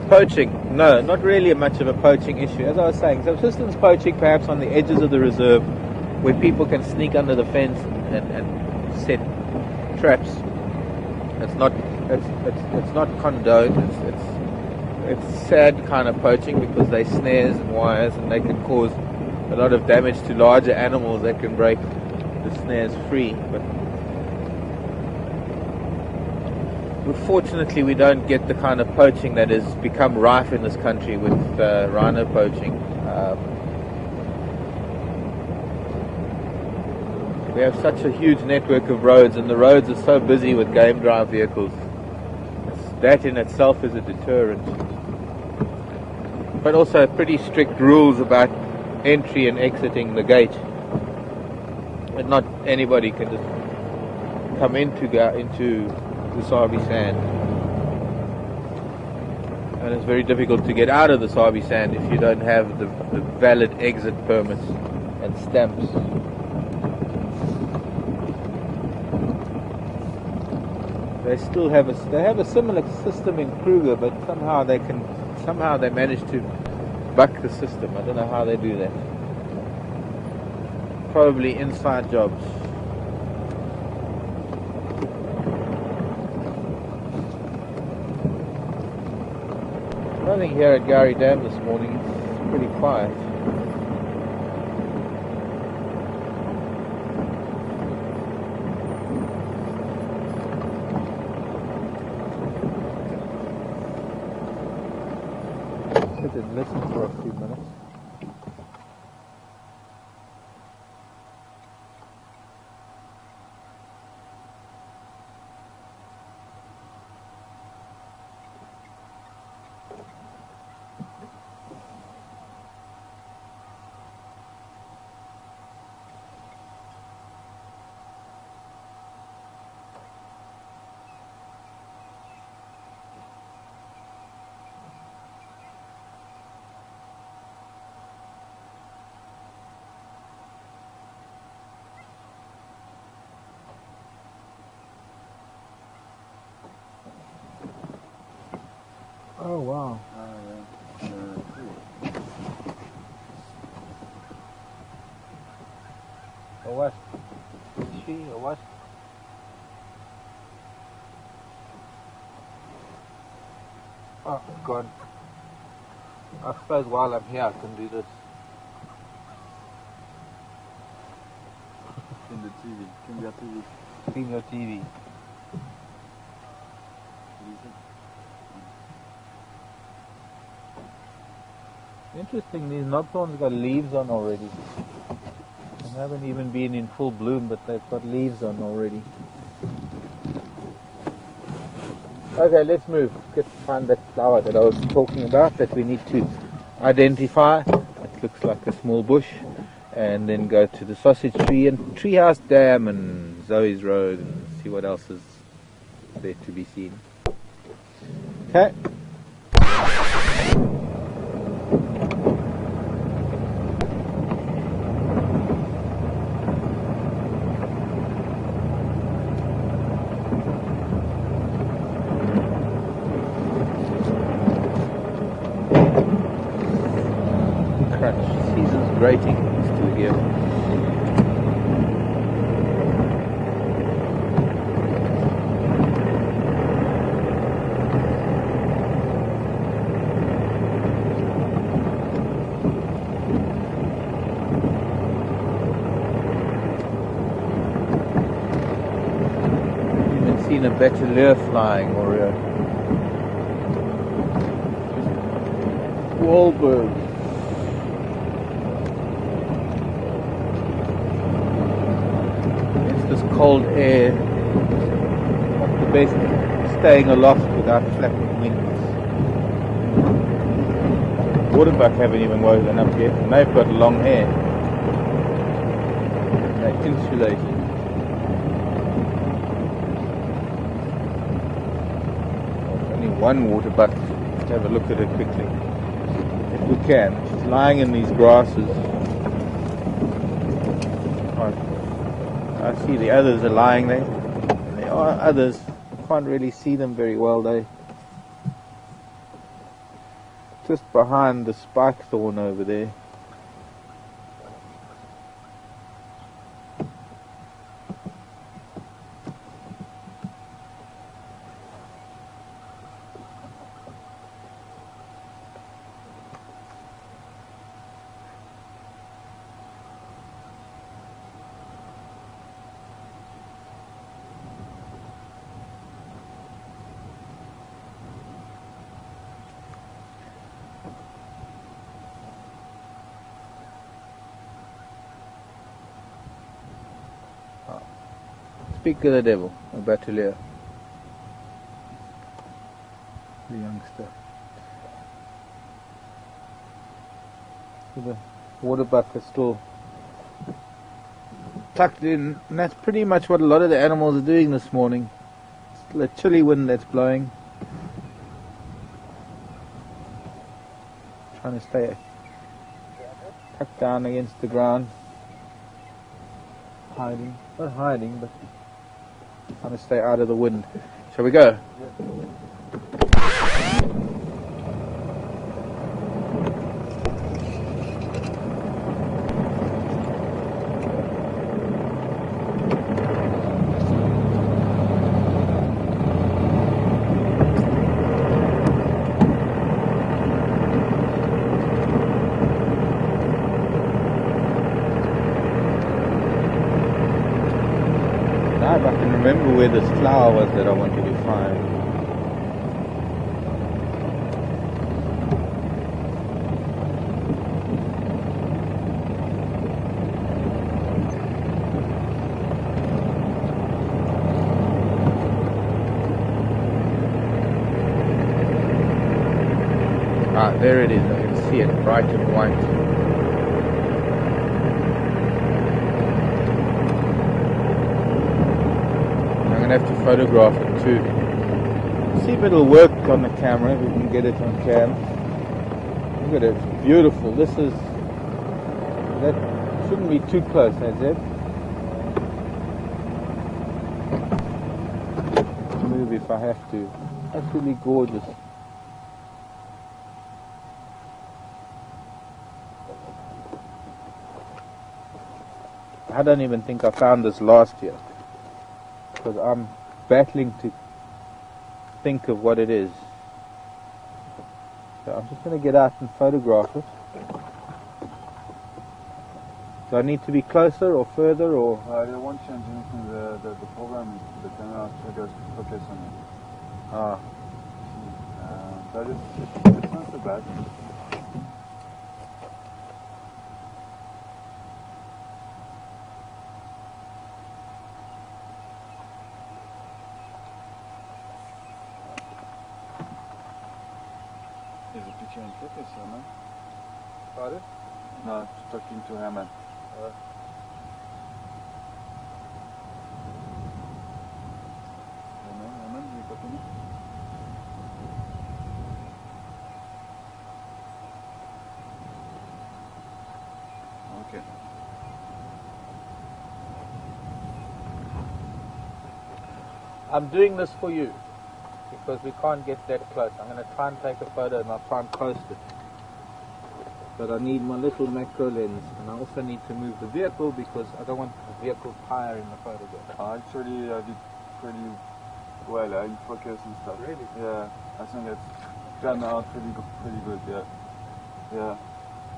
Poaching, no, not really much of a poaching issue. As I was saying, subsistence poaching perhaps on the edges of the reserve where people can sneak under the fence and set traps. It's not condoned. It's sad kind of poaching because they snares and wires and they can cause a lot of damage to larger animals that can break the snares free. But fortunately, we don't get the kind of poaching that has become rife in this country with rhino poaching. We have such a huge network of roads, and the roads are so busy with game drive vehicles. That in itself is a deterrent. But also pretty strict rules about entry and exiting the gate. But not anybody can just come into the Sabi Sand, and it's very difficult to get out of the Sabi Sand if you don't have the valid exit permits and stamps. They still have a similar system in Kruger, but somehow they manage to buck the system. I don't know how they do that. Probably inside jobs. Nothing here at Gari Dam this morning. It's pretty quiet. Sit and listen for a few minutes. Oh wow. A what? She or what? Oh God. I suppose while I'm here I can do this. In the TV. Can your TV. Clean your TV. Interesting, these knobthorns got leaves on already. They haven't even been in full bloom, but they've got leaves on already. Okay, let's move. Let's find that flower that I was talking about that we need to identify. It looks like a small bush. And then go to the Sausage Tree and Treehouse Dam and Zoe's Road and see what else is there to be seen. Okay. Season's grating is still here. Even seen a better lure flying or Wahlberg. It's this cold air. Not the best staying aloft without flapping wings. Waterbuck haven't even woken up yet, and they've got long hair. They're insulated. Only one waterbuck. Let's have a look at her quickly. If we can. She's lying in these grasses. I see the others are lying there. There are others. I can't really see them very well though. Just behind the spike thorn over there. Speak of the devil, or Batulia, the youngster. So the waterbuck is still tucked in, and that's pretty much what a lot of the animals are doing this morning. Still a chilly wind that's blowing. Trying to stay tucked down against the ground. Hiding, not hiding, but trying to stay out of the wind. Shall we go? Yeah. If I can remember where this flower was that I wanted to find. Ah, there it is. I can see it bright and white. I'm going to have to photograph it too. See if it'll work on the camera, if we can get it on cam. Look at it, it's beautiful. This is, that shouldn't be too close, has it? Move if I have to. Absolutely gorgeous. I don't even think I found this last year, because I'm battling to think of what it is. So I'm just going to get out and photograph it. Do I need to be closer or further, or? They won't change anything. The program, the camera triggers to focus on it. Ah. But it's not so bad. Is the picture in focus, Herman? Pardon? No, talking to Herman. Herman, you got me? Okay. I'm doing this for you, because we can't get that close. I'm going to try and take a photo and I'll try and post it. But I need my little macro lens, and I also need to move the vehicle because I don't want the vehicle tire in the photograph. Actually, I did pretty well in focus and stuff. Really? Yeah, I think it's turned out pretty good, yeah. Yeah,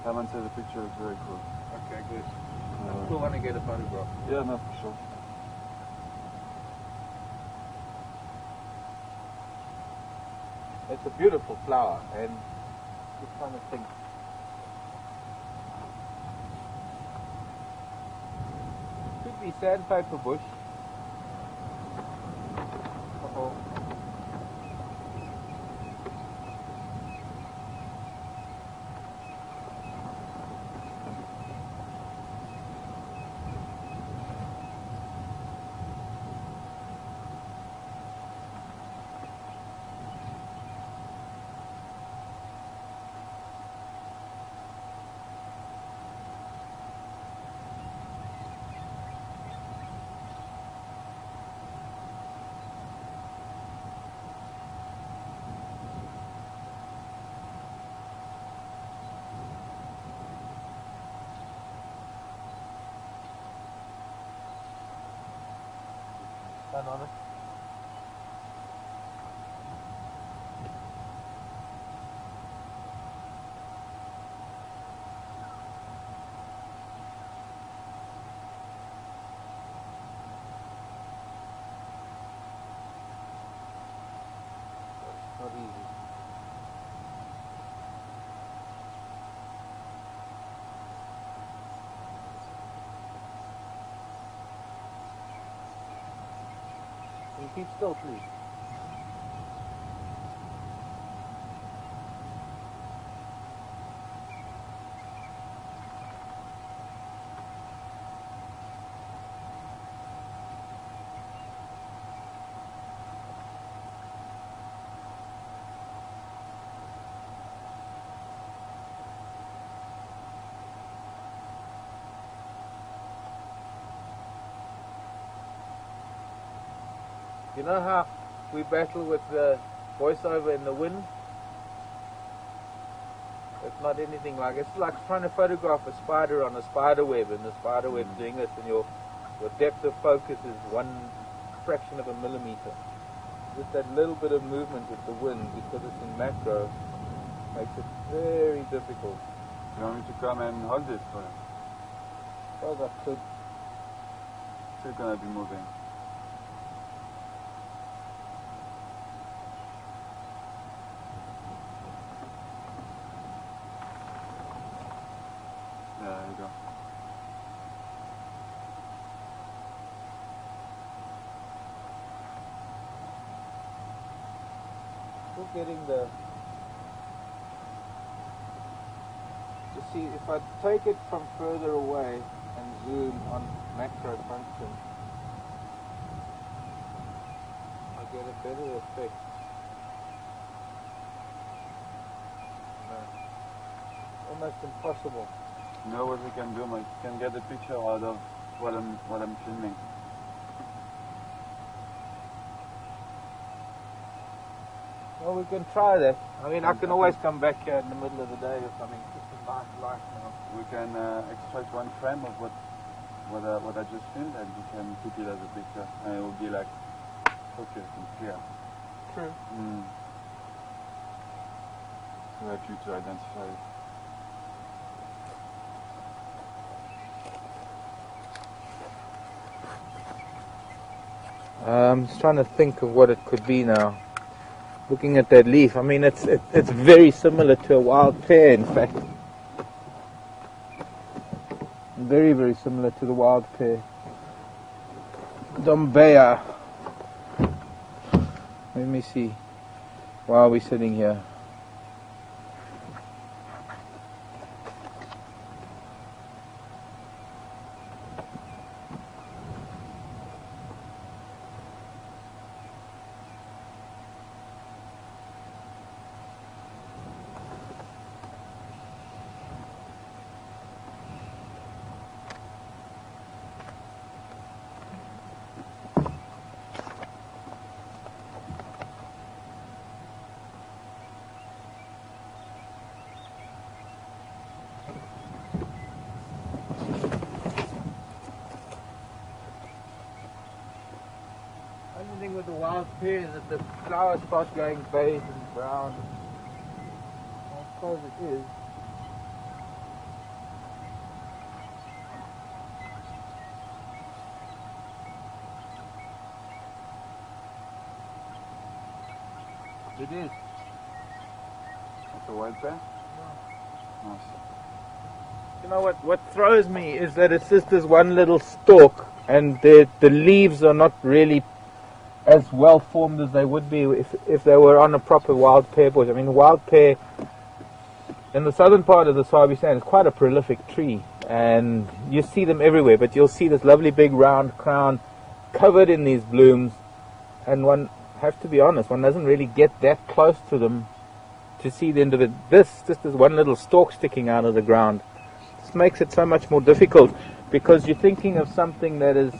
Herman said the picture is very cool. Okay, good. I still want to get a photograph. Yeah, no, for sure. It's a beautiful flower, and Just trying to think. Could be sandpaper bush. Uh-oh. Stand on it. Not easy. Can you keep still, please? You know how we battle with the voiceover in the wind? It's not anything like it's like trying to photograph a spider on a spider web, and the spider web's doing this, and your depth of focus is 1 fraction of a millimeter. Just that little bit of movement with the wind, because it's in macro, makes it very difficult. You want me to come and hold it for you? Well, that could. Still gonna be moving. Yeah, there you go. Still getting the. You see, if I take it from further away and zoom on macro function, I get a better effect. No. Almost impossible. You know what we can do, Mike? We can get a picture out of what I'm filming. Well, we can try that. I mean, I can always come back here in the middle of the day or something. It's a nice light now. We can extract 1 frame of what I just filmed, and we can put it as a picture, and it will be like focused and clear. True. To help you to identify it. I'm just trying to think of what it could be now. Looking at that leaf, I mean, it's very similar to a wild pear, in fact. Very, very similar to the wild pear. Dombea. Let me see. Why are we sitting here? Only thing with the wild pear is that the flowers start going beige and brown. I suppose it is. It is. It's a wild pear? Nice. You know what throws me is that it's just this one little stalk, and the leaves are not really as well formed as they would be if they were on a proper wild pear bush. I mean, wild pear in the southern part of the Swabi Sand is quite a prolific tree, and you see them everywhere, but you'll see this lovely big round crown covered in these blooms, and one have to be honest, one doesn't really get that close to them to see the end of it. This one little stalk sticking out of the ground. This makes it so much more difficult, because you're thinking of something that is,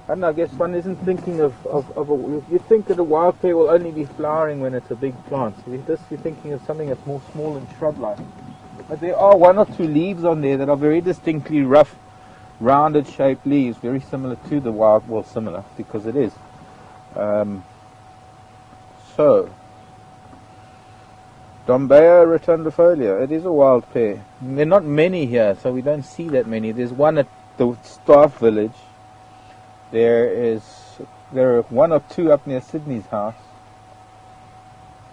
I don't know, I guess one isn't thinking of you think that a wild pear will only be flowering when it's a big plant. So you're thinking of something that's more small and shrub-like. But there are one or two leaves on there that are very distinctly rough, rounded shaped leaves, very similar to the wild, well, similar, because it is. So, Dombea rotundifolia, it is a wild pear. There are not many here, so we don't see that many. There's one at the staff village. There are one or two up near Sydney's house.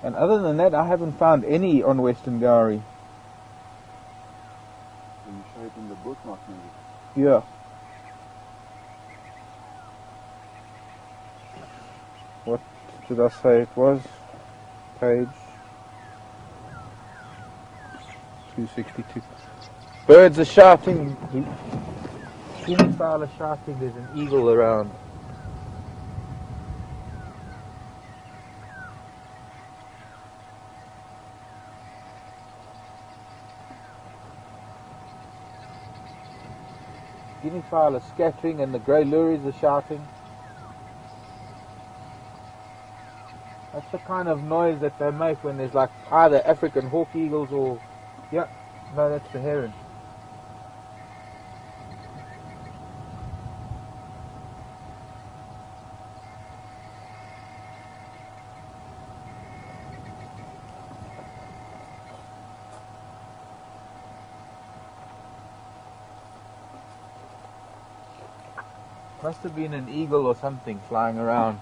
And other than that, I haven't found any on Western Gowrie. Can you show it in the bookmark maybe? Yeah. What did I say it was? Page 262. Birds are shouting. Guinea fowl are shouting. There's an eagle around. Guinea fowl are scattering, and the grey lories are shouting. That's the kind of noise that they make when there's like either African hawk eagles or, yeah, no, that's the heron. Must have been an eagle or something flying around.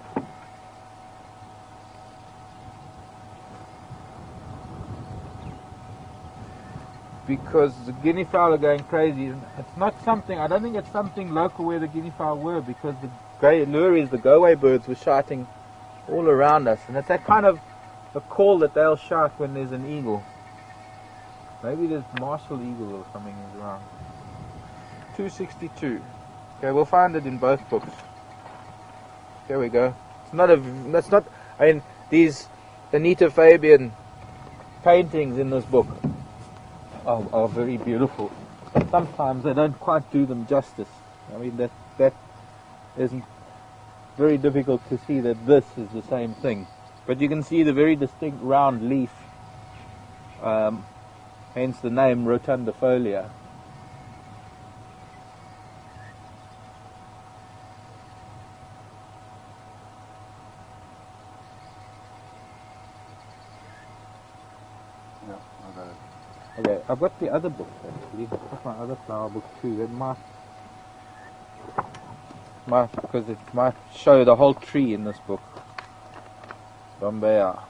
Because the guinea fowl are going crazy. It's not something, I don't think it's something local where the guinea fowl were, because the grey lories, the go-away birds, were shouting all around us. And it's that kind of a call that they'll shout when there's an eagle. Maybe there's martial eagle or something is around. 262. Okay, we'll find it in both books. There we go. That's not, I mean, these Anita Fabian paintings in this book are very beautiful. But sometimes they don't quite do them justice. I mean, that isn't very difficult to see that this is the same thing. But you can see the very distinct round leaf, hence the name rotundifolia. Okay, I've got the other book actually. I've got my other flower book too. That might because it might show the whole tree in this book. Bombaya.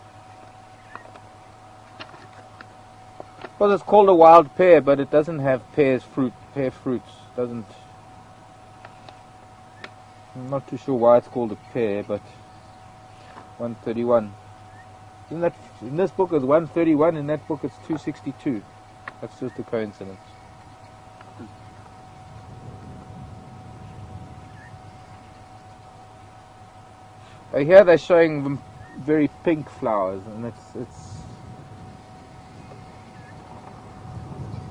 Well, it's called a wild pear, but it doesn't have pear fruits. Doesn't. I'm not too sure why it's called a pear, but 131. Isn't that, in this book it's 131, in that book it's 262. That's just a coincidence. Here they're showing them very pink flowers, and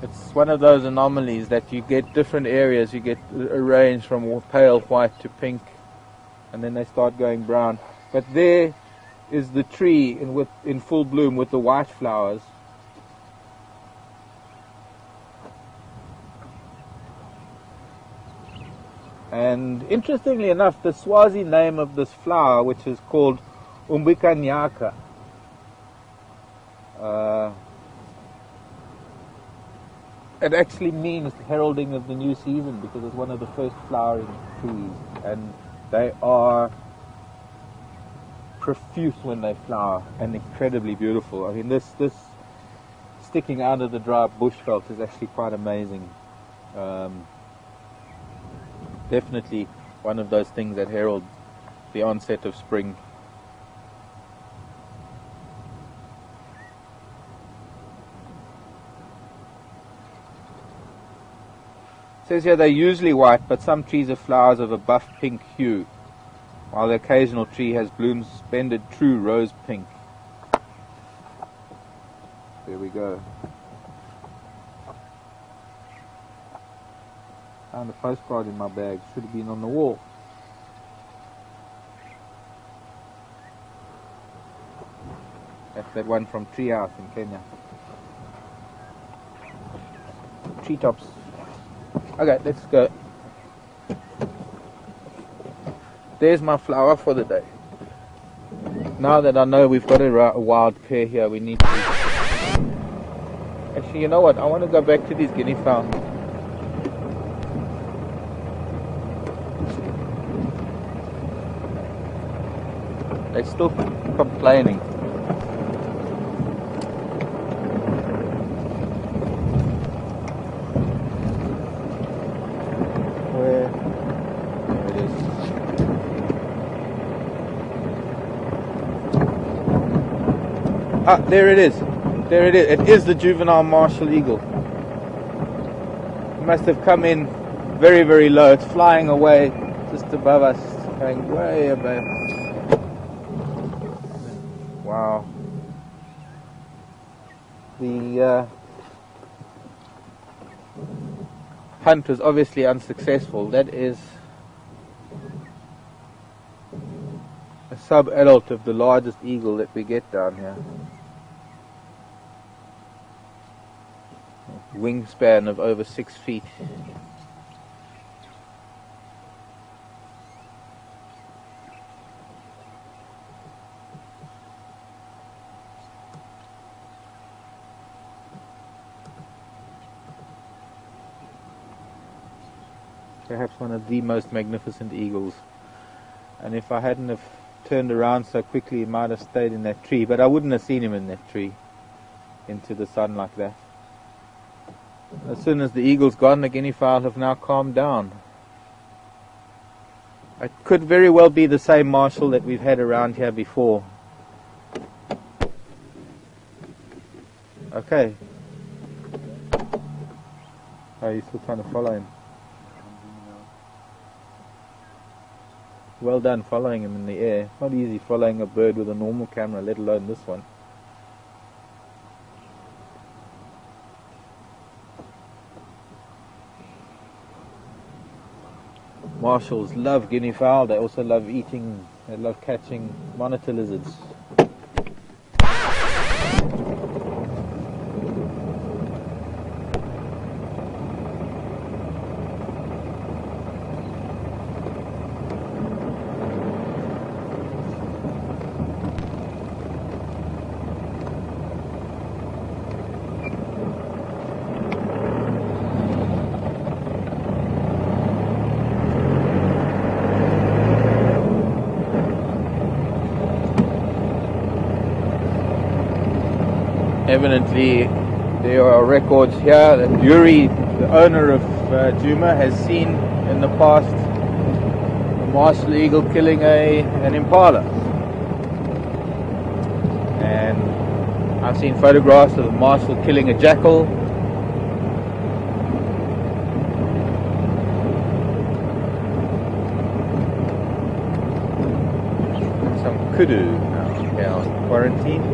it's one of those anomalies that you get different areas. You get a range from pale white to pink, and then they start going brown. But there is the tree in full bloom with the white flowers. And interestingly enough, the Swazi name of this flower, which is called Umbikanyaka, it actually means the heralding of the new season, because it's one of the first flowering trees, and they are profuse when they flower and incredibly beautiful. I mean, this sticking out of the dry bush veld is actually quite amazing. Definitely one of those things that herald the onset of spring. It says here they're usually white, but some trees have flowers of a buff pink hue, while the occasional tree has blooms suspended true rose pink. There we go. Found a postcard in my bag. Should have been on the wall. That's that one from Treehouse in Kenya. Treetops. Okay, let's go. There's my flower for the day. Now that I know we've got a wild pair here, we need to... Actually, you know what? I want to go back to these guinea fowl. They're still complaining. Where? There it is. Ah, there it is. There it is. It is the juvenile martial eagle. It must have come in very, very low. It's flying away just above us, going way above. Wow. The hunt was obviously unsuccessful. That is a sub-adult of the largest eagle that we get down here. Wingspan of over 6 feet. Perhaps one of the most magnificent eagles. And if I hadn't have turned around so quickly, he might have stayed in that tree. But I wouldn't have seen him in that tree, into the sun like that. As soon as the eagle's gone, the guinea fowl have now calmed down. It could very well be the same marshal that we've had around here before. Okay. Oh, you're still trying to follow him. Well done following him in the air. It's not easy following a bird with a normal camera, let alone this one. Marshals love guinea fowl. They also love eating, they love catching monitor lizards. Evidently, there are records here that Yuri, the owner of Juma, has seen in the past a martial eagle killing an impala. And I've seen photographs of a marshal killing a jackal. Some kudu now on quarantine.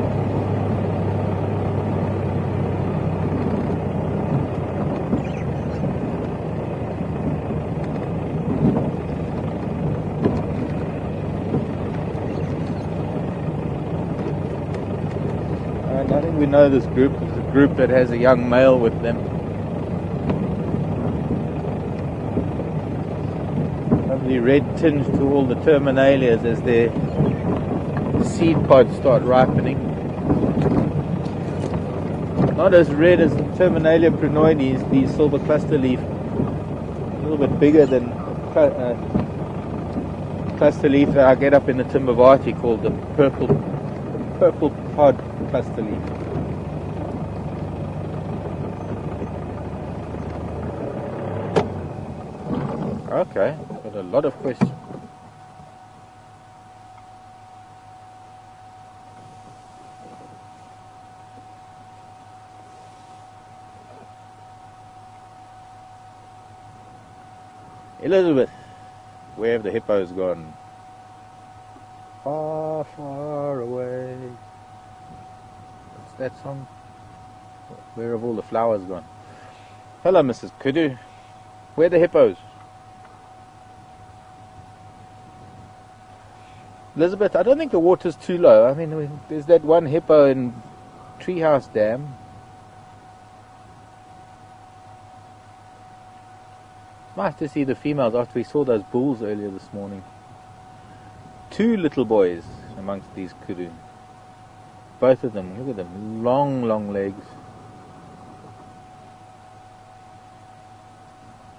I think we know this group is a group that has a young male with them. Lovely red tinge to all the terminalias as their seed pods start ripening. Not as red as the Terminalia prunoides, the silver cluster leaf. A little bit bigger than cluster leaf that I get up in the Timbavati called the purple pod cluster leaf. Okay, got a lot of questions. Elizabeth, where have the hippos gone? Far, far away. What's that song? Where have all the flowers gone? Hello, Mrs. Kudu. Where are the hippos? Elizabeth, I don't think the water's too low. I mean, there's that one hippo in Treehouse Dam. Nice to see the females after we saw those bulls earlier this morning. 2 little boys amongst these kudu. Both of them, look at them, long, long legs.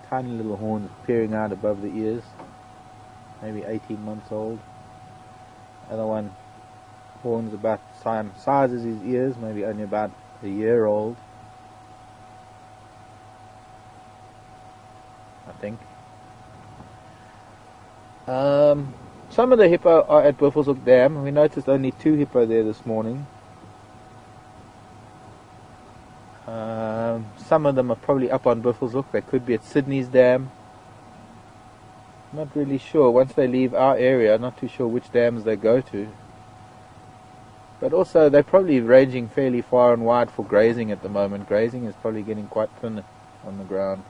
Tiny little horns peering out above the ears. Maybe 18 months old. Other one, horns about the same size as his ears, maybe only about a year old. I think. Some of the hippo are at Buffelshoek Dam. We noticed only 2 hippo there this morning. Some of them are probably up on Buffelshoek. They could be at Sydney's dam. Not really sure. Once they leave our area, not too sure which dams they go to. But also, they're probably ranging fairly far and wide for grazing at the moment. Grazing is probably getting quite thin on the ground.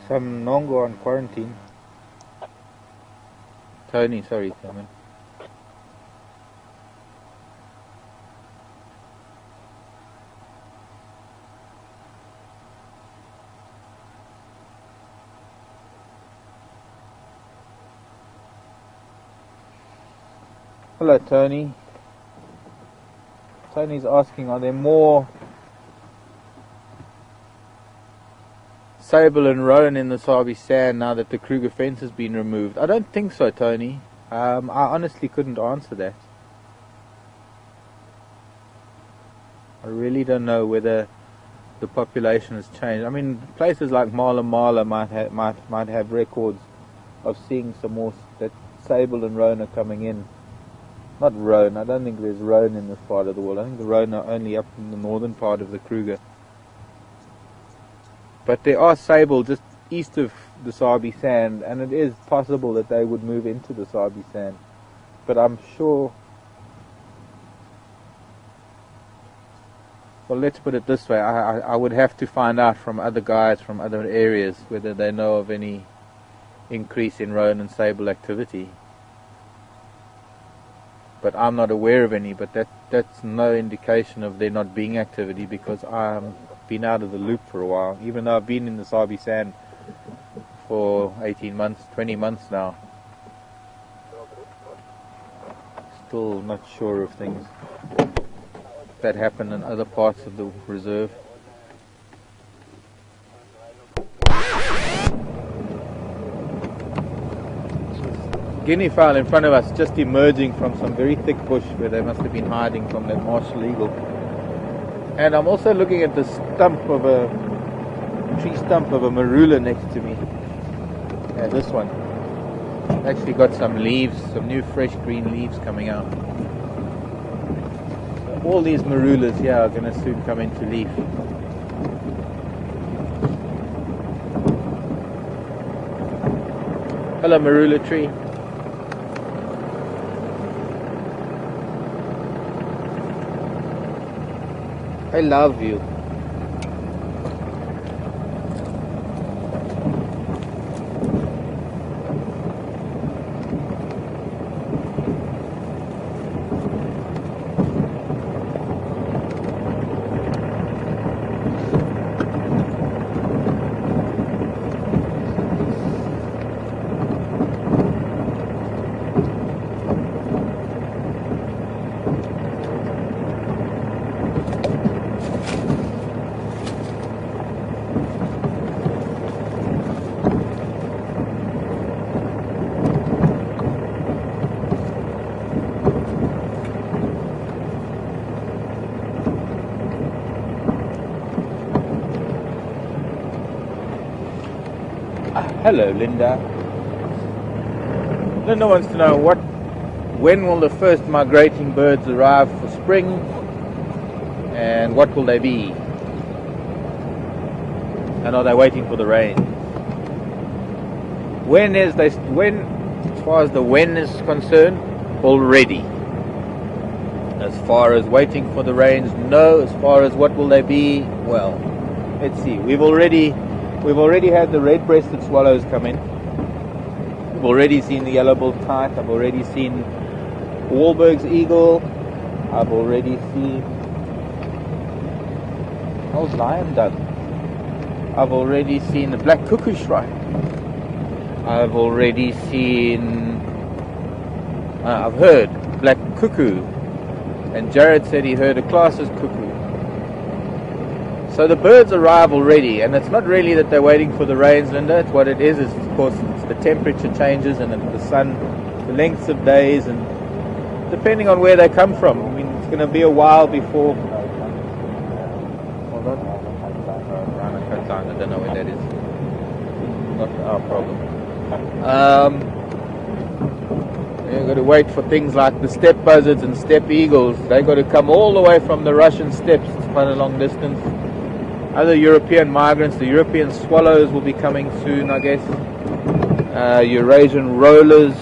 Some Nongo on quarantine. Tony, sorry, Simon. Hello, Tony. Tony's asking, are there more sable and roan in the Sabi sand now that the Kruger fence has been removed? I don't think so, Tony. I honestly couldn't answer that. I really don't know whether the population has changed. I mean, places like Mala Mala might have records of seeing some more that sable and roan are coming in. Not roan. I don't think there's roan in this part of the world. I think the roan are only up in the northern part of the Kruger. But there are sable just east of the Sabi sand, and it is possible that they would move into the Sabi sand. But I'm sure... Well, let's put it this way. I would have to find out from other guys from other areas whether they know of any increase in roan and sable activity. But I'm not aware of any, but that's no indication of there not being activity, because I've been out of the loop for a while, even though I've been in the Sabi sand for 18 months, 20 months now. Still not sure of things that happen in other parts of the reserve. guinea fowl in front of us just emerging from some very thick bush where they must have been hiding from that martial eagle. And I'm also looking at the tree stump of a marula next to me. Yeah, this one. Actually got some leaves, some new fresh green leaves coming out. So all these marulas here are going to soon come into leaf. Hello, marula tree. I love you. Hello, Linda. Linda wants to know when will the first migrating birds arrive for spring, and what will they be? And are they waiting for the rain? As far as the when is concerned, already. As far as waiting for the rains, no. As far as what will they be, well, let's see. We've already had the red-breasted swallows come in. We've already seen the yellow-billed kite. I've already seen Wahlberg's eagle. I've already seen... how's lion done? I've already seen the black cuckoo shrike. I've already seen... I've heard black cuckoo. And Jared said he heard a classes cuckoo. So the birds arrive already, and it's not really that they're waiting for the rains, Linda. It's what it is of course, it's the temperature changes and the sun, the lengths of days, and depending on where they come from. I mean, it's going to be a while before... Hold on. I don't know where that is. Not our problem. You've got to wait for things like the steppe buzzards and steppe eagles. They've got to come all the way from the Russian steppes. It's quite a long distance. Other European migrants, the European swallows will be coming soon, I guess. Eurasian rollers,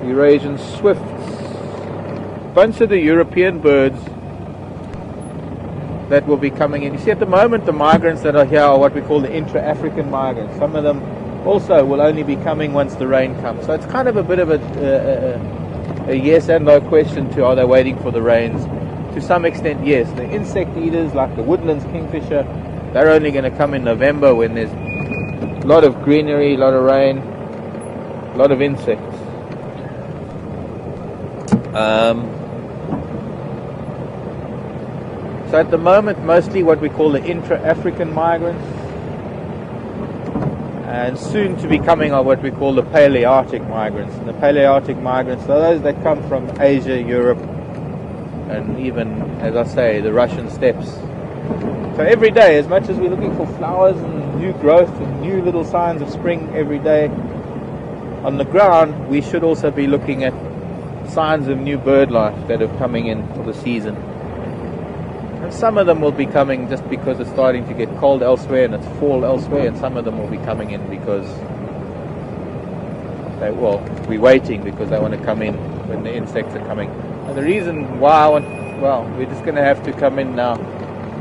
Eurasian swifts. A bunch of the European birds that will be coming in. You see, at the moment, the migrants that are here are what we call the intra-African migrants. Some of them also will only be coming once the rain comes. So it's kind of a bit of a yes and no question to are they waiting for the rains. To some extent, yes. The insect eaters, like the woodlands kingfisher, they're only going to come in November when there's a lot of greenery, a lot of rain, a lot of insects. So at the moment, mostly what we call the intra-African migrants, and soon to be coming are what we call the Palearctic migrants. And the Palearctic migrants are those that come from Asia, Europe, and even, as I say, the Russian steppes. So every day, as much as we're looking for flowers and new growth and new little signs of spring every day, on the ground we should also be looking at signs of new bird life that are coming in for the season. And some of them will be coming just because it's starting to get cold elsewhere and it's fall elsewhere, and some of them will be coming in because we're waiting because they want to come in when the insects are coming. And the reason why we're just going to have to come in now.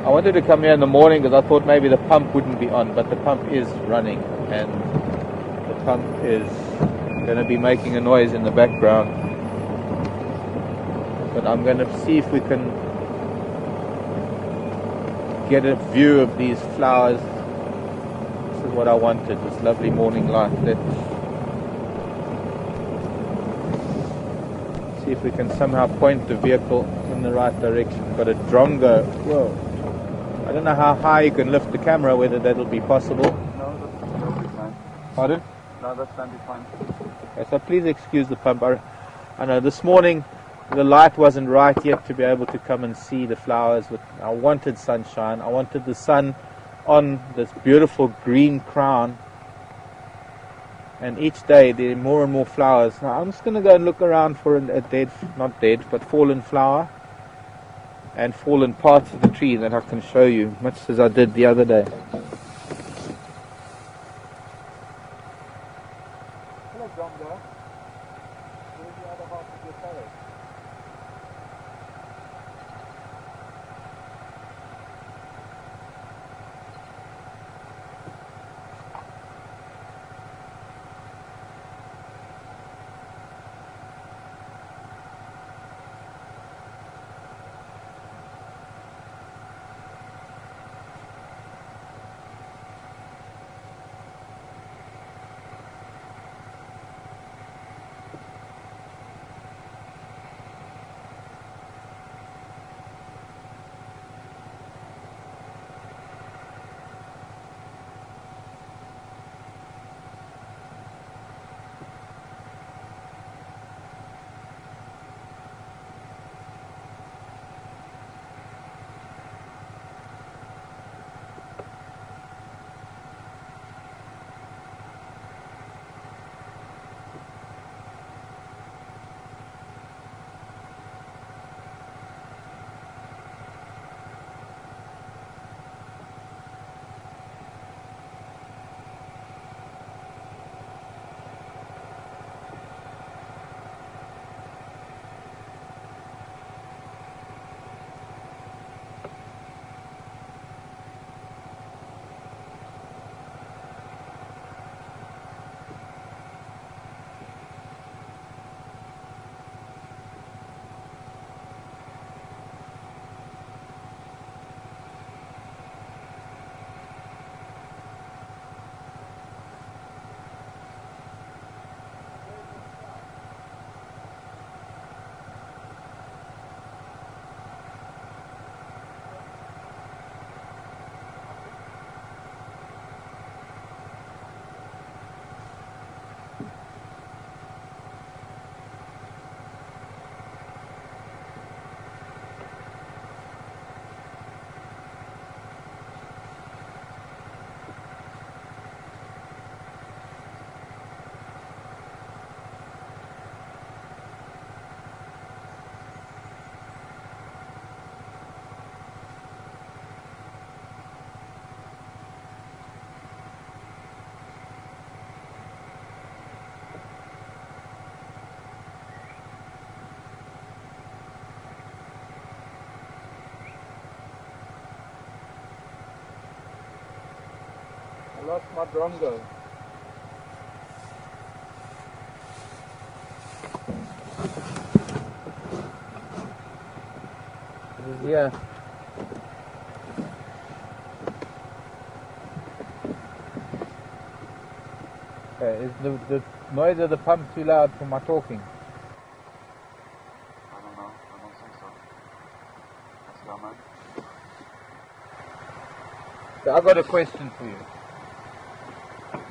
I wanted to come here in the morning because I thought maybe the pump wouldn't be on, but the pump is running, and the pump is going to be making a noise in the background. But I'm going to see if we can get a view of these flowers. This is what I wanted, this lovely morning light. See if we can somehow point the vehicle in the right direction. We've got a drongo. Whoa. I don't know how high you can lift the camera, whether that'll be possible. No, that'll be fine. Pardon? No, that's fine. Okay, so please excuse the pump. I know this morning the light wasn't right yet to be able to come and see the flowers. I wanted sunshine. I wanted the sun on this beautiful green crown. And each day there are more and more flowers. Now I'm just going to go and look around for a dead, not dead, but fallen flower. And fallen parts of the tree that I can show you, much as I did the other day. Hello, Drongo. Where's the other half of your parrot? I lost my drongo. He's here. Okay, is the noise of the pump too loud for my talking? I don't know. I don't think so. That's your man. So I've got a question for you.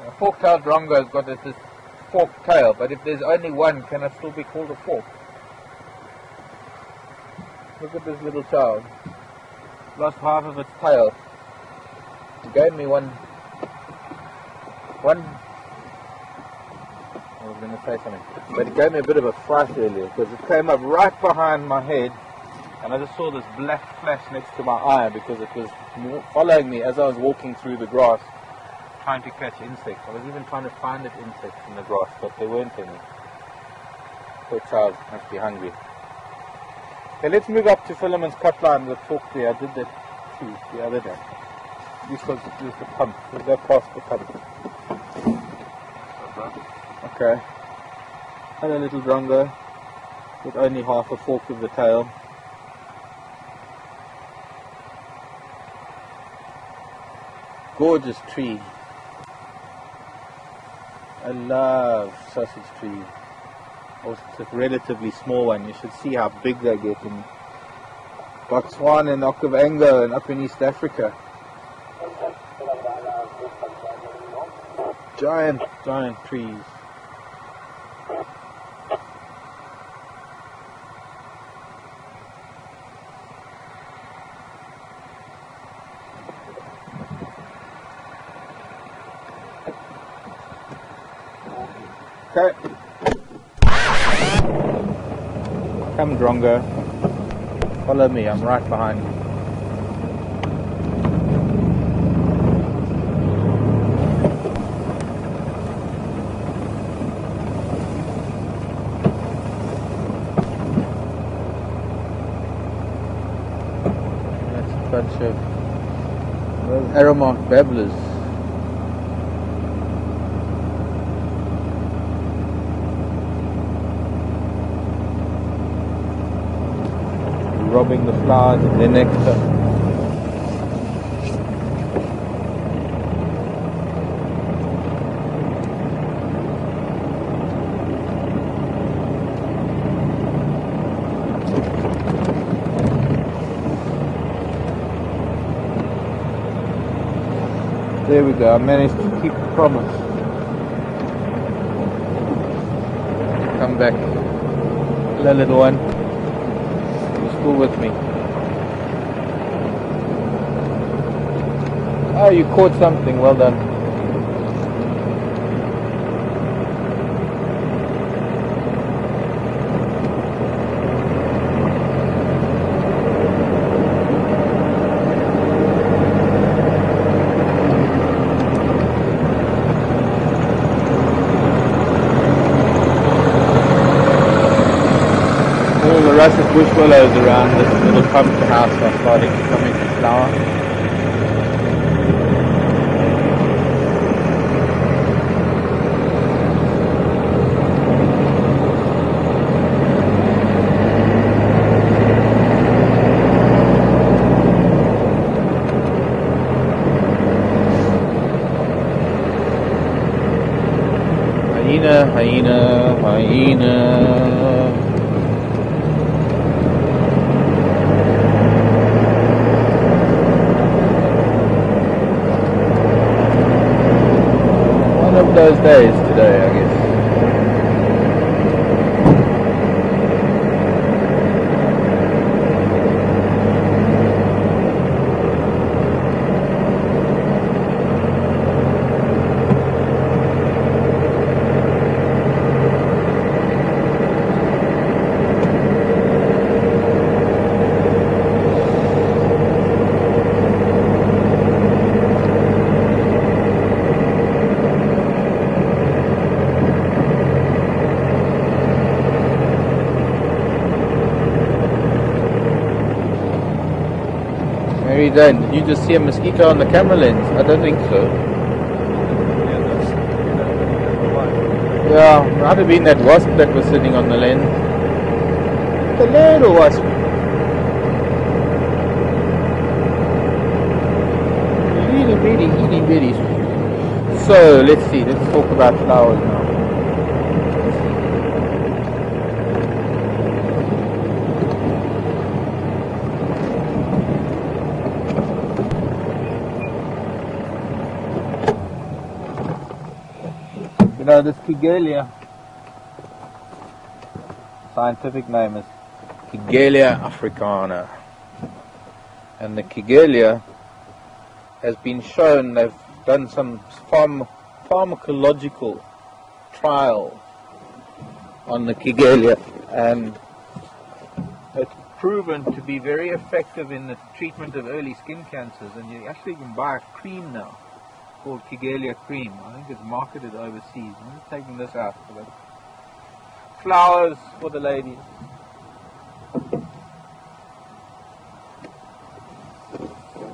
A fork-tailed drongo has got this forked tail, but if there's only one, can it still be called a fork? Look at this little child. Lost half of its tail. It gave me one. I was going to say something, but it gave me a bit of a fright earlier because it came up right behind my head, and I just saw this black flash next to my eye because it was following me as I was walking through the grass, trying to catch insects. I was even trying to find it insects in the grass, but there weren't any. Poor child must be hungry. Okay, let's move up to Philemon's cot line with talk there. I did that too the other day. Because there's the pump. We'll go past the pump. Okay. Hello, little drongo with only half a fork of the tail. Gorgeous tree. I love sausage trees. Also, it's a relatively small one. You should see how big they get in Botswana and Okavango and up in East Africa. Giant trees. Okay. Come, Drongo. Follow me, I'm right behind you. That's a bunch of Aramark babblers. Robbing the flowers and their nectar. There we go, I managed to keep the promise. Come back. Hello, little one. With me. Oh, you caught something, well done. All the russet bush willows around this little pumpkin house are starting to come into flower. Hyena, hyena, hyena. Of those days today, I guess. Mary Jane, did you just see a mosquito on the camera lens? I don't think so. Yeah, might have been that wasp that was sitting on the lens. The little wasp. Itty bitty, itty bitty. So, let's see, let's talk about flowers now. You know, this Kigelia, scientific name is Kigelia africana, and the Kigelia has been shown, they've done some pharmacological trials on the Kigelia, and it's proven to be very effective in the treatment of early skin cancers, and you actually can buy a cream now called Kigelia cream. I think it's marketed overseas. I'm just taking this out for the flowers for the ladies.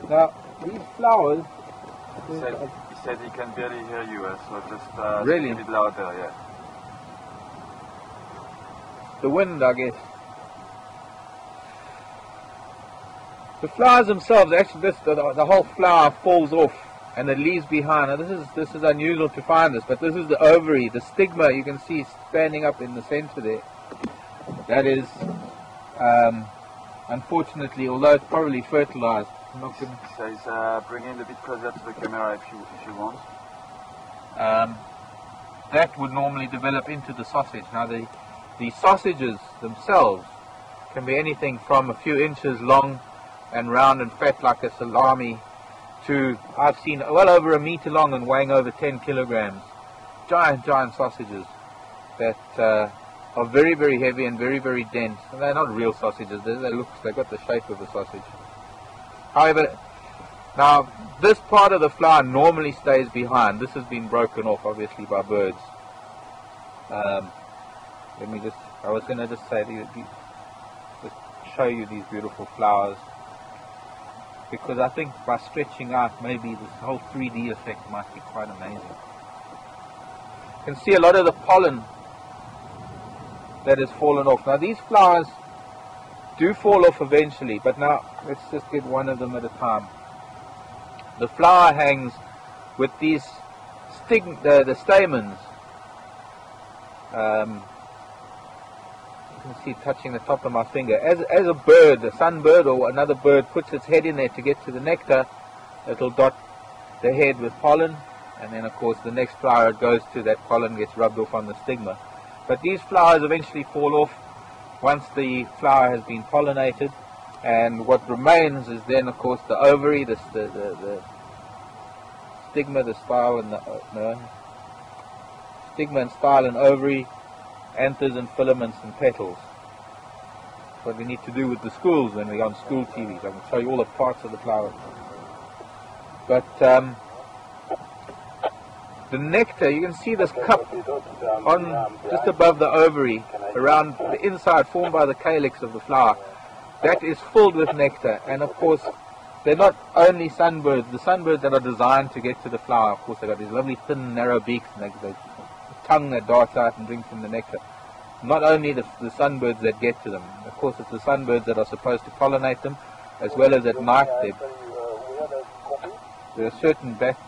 Now these flowers. He said he can barely hear you, so just really? speak a bit louder, yeah. The wind, I guess. The flowers themselves, actually, the whole flower falls off and it leaves behind. Now this is unusual to find this, but this is the ovary, the stigma you can see standing up in the center there. That is, unfortunately, although it's probably fertilized. So he's bring it a bit closer to the camera if you want. That would normally develop into the sausage. Now the sausages themselves can be anything from a few inches long and round and fat like a salami to, I've seen well over 1 meter long and weighing over 10 kilograms. Giant sausages. that are very, very heavy and very, very dense. And they're not real sausages. They've got the shape of a sausage. However, now this part of the flour normally stays behind. This has been broken off, obviously, by birds. Let me just, I was going to just say, just show you these beautiful flowers, because I think by stretching out, maybe this whole 3D effect might be quite amazing. You can see a lot of the pollen that has fallen off. Now these flowers do fall off eventually, but now let's just get one of them at a time. The flower hangs with these the stamens. You can see it touching the top of my finger. As a bird, a sunbird or another bird, puts its head in there to get to the nectar, it'll dot the head with pollen, and then of course the next flower it goes to, that pollen gets rubbed off on the stigma. But these flowers eventually fall off once the flower has been pollinated, and what remains is then of course the ovary, the stigma, the style, and the stigma and style and ovary, anthers and filaments and petals. That's what we need to do with the schools when we're on school TVs. I can show you all the parts of the flower. But the nectar, you can see this cup on just above the ovary, around the inside, formed by the calyx of the flower. That is filled with nectar, and of course they're not only sunbirds. The sunbirds that are designed to get to the flower, of course they've got these lovely thin narrow beaks, and they tongue that darts out and drinks from the nectar. Not only the sunbirds that get to them, of course it's the sunbirds that are supposed to pollinate them, as well as at night there are certain first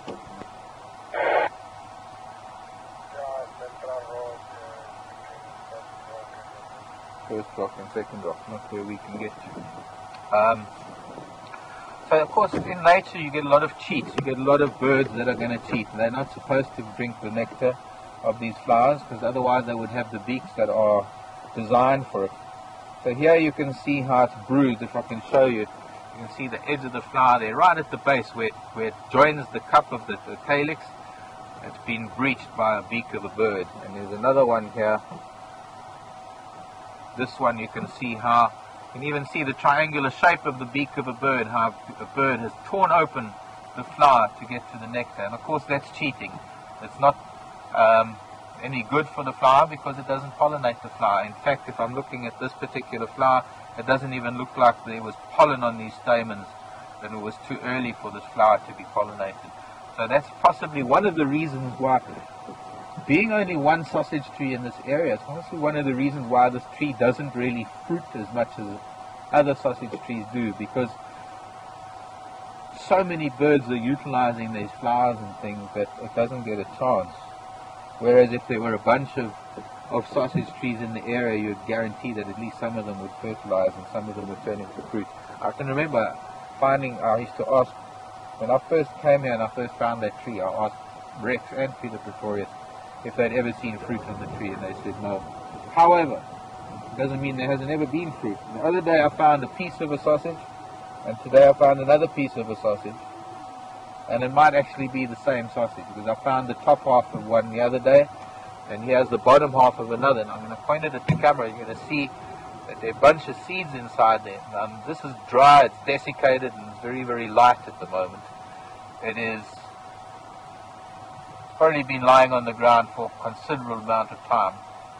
rock and second rock, not where we can get to. So of course in nature you get a lot of cheats, you get a lot of birds that are going to cheat. They're not supposed to drink the nectar of these flowers, because otherwise they would have the beaks that are designed for it. So here you can see how it's bruised. If I can show you, you can see the edge of the flower there, right at the base where it joins the cup of the calyx. It's been breached by a beak of a bird. And there's another one here. This one you can see how, you can even see the triangular shape of the beak of a bird, how a bird has torn open the flower to get to the nectar. And of course that's cheating. It's not any good for the flower because it doesn't pollinate the flower. In fact, if I'm looking at this particular flower, it doesn't even look like there was pollen on these stamens, that it was too early for this flower to be pollinated. So that's possibly one of the reasons why, being only one sausage tree in this area, it's also one of the reasons why this tree doesn't really fruit as much as other sausage trees do, because so many birds are utilizing these flowers and things that it doesn't get a chance. Whereas if there were a bunch of sausage trees in the area, you'd guarantee that at least some of them would fertilize and some of them would turn into fruit. I can remember I used to ask, when I first came here and I first found that tree, I asked Rex and Peter Pretorius if they'd ever seen fruit on the tree, and they said no. However, it doesn't mean there hasn't ever been fruit. The other day I found a piece of a sausage, and today I found another piece of a sausage. And it might actually be the same sausage, because I found the top half of one the other day, and here's the bottom half of another. And I'm going to point it at the camera. You're going to see that there are a bunch of seeds inside there. This is dry, it's desiccated, and it's very, very light at the moment. It's probably been lying on the ground for a considerable amount of time,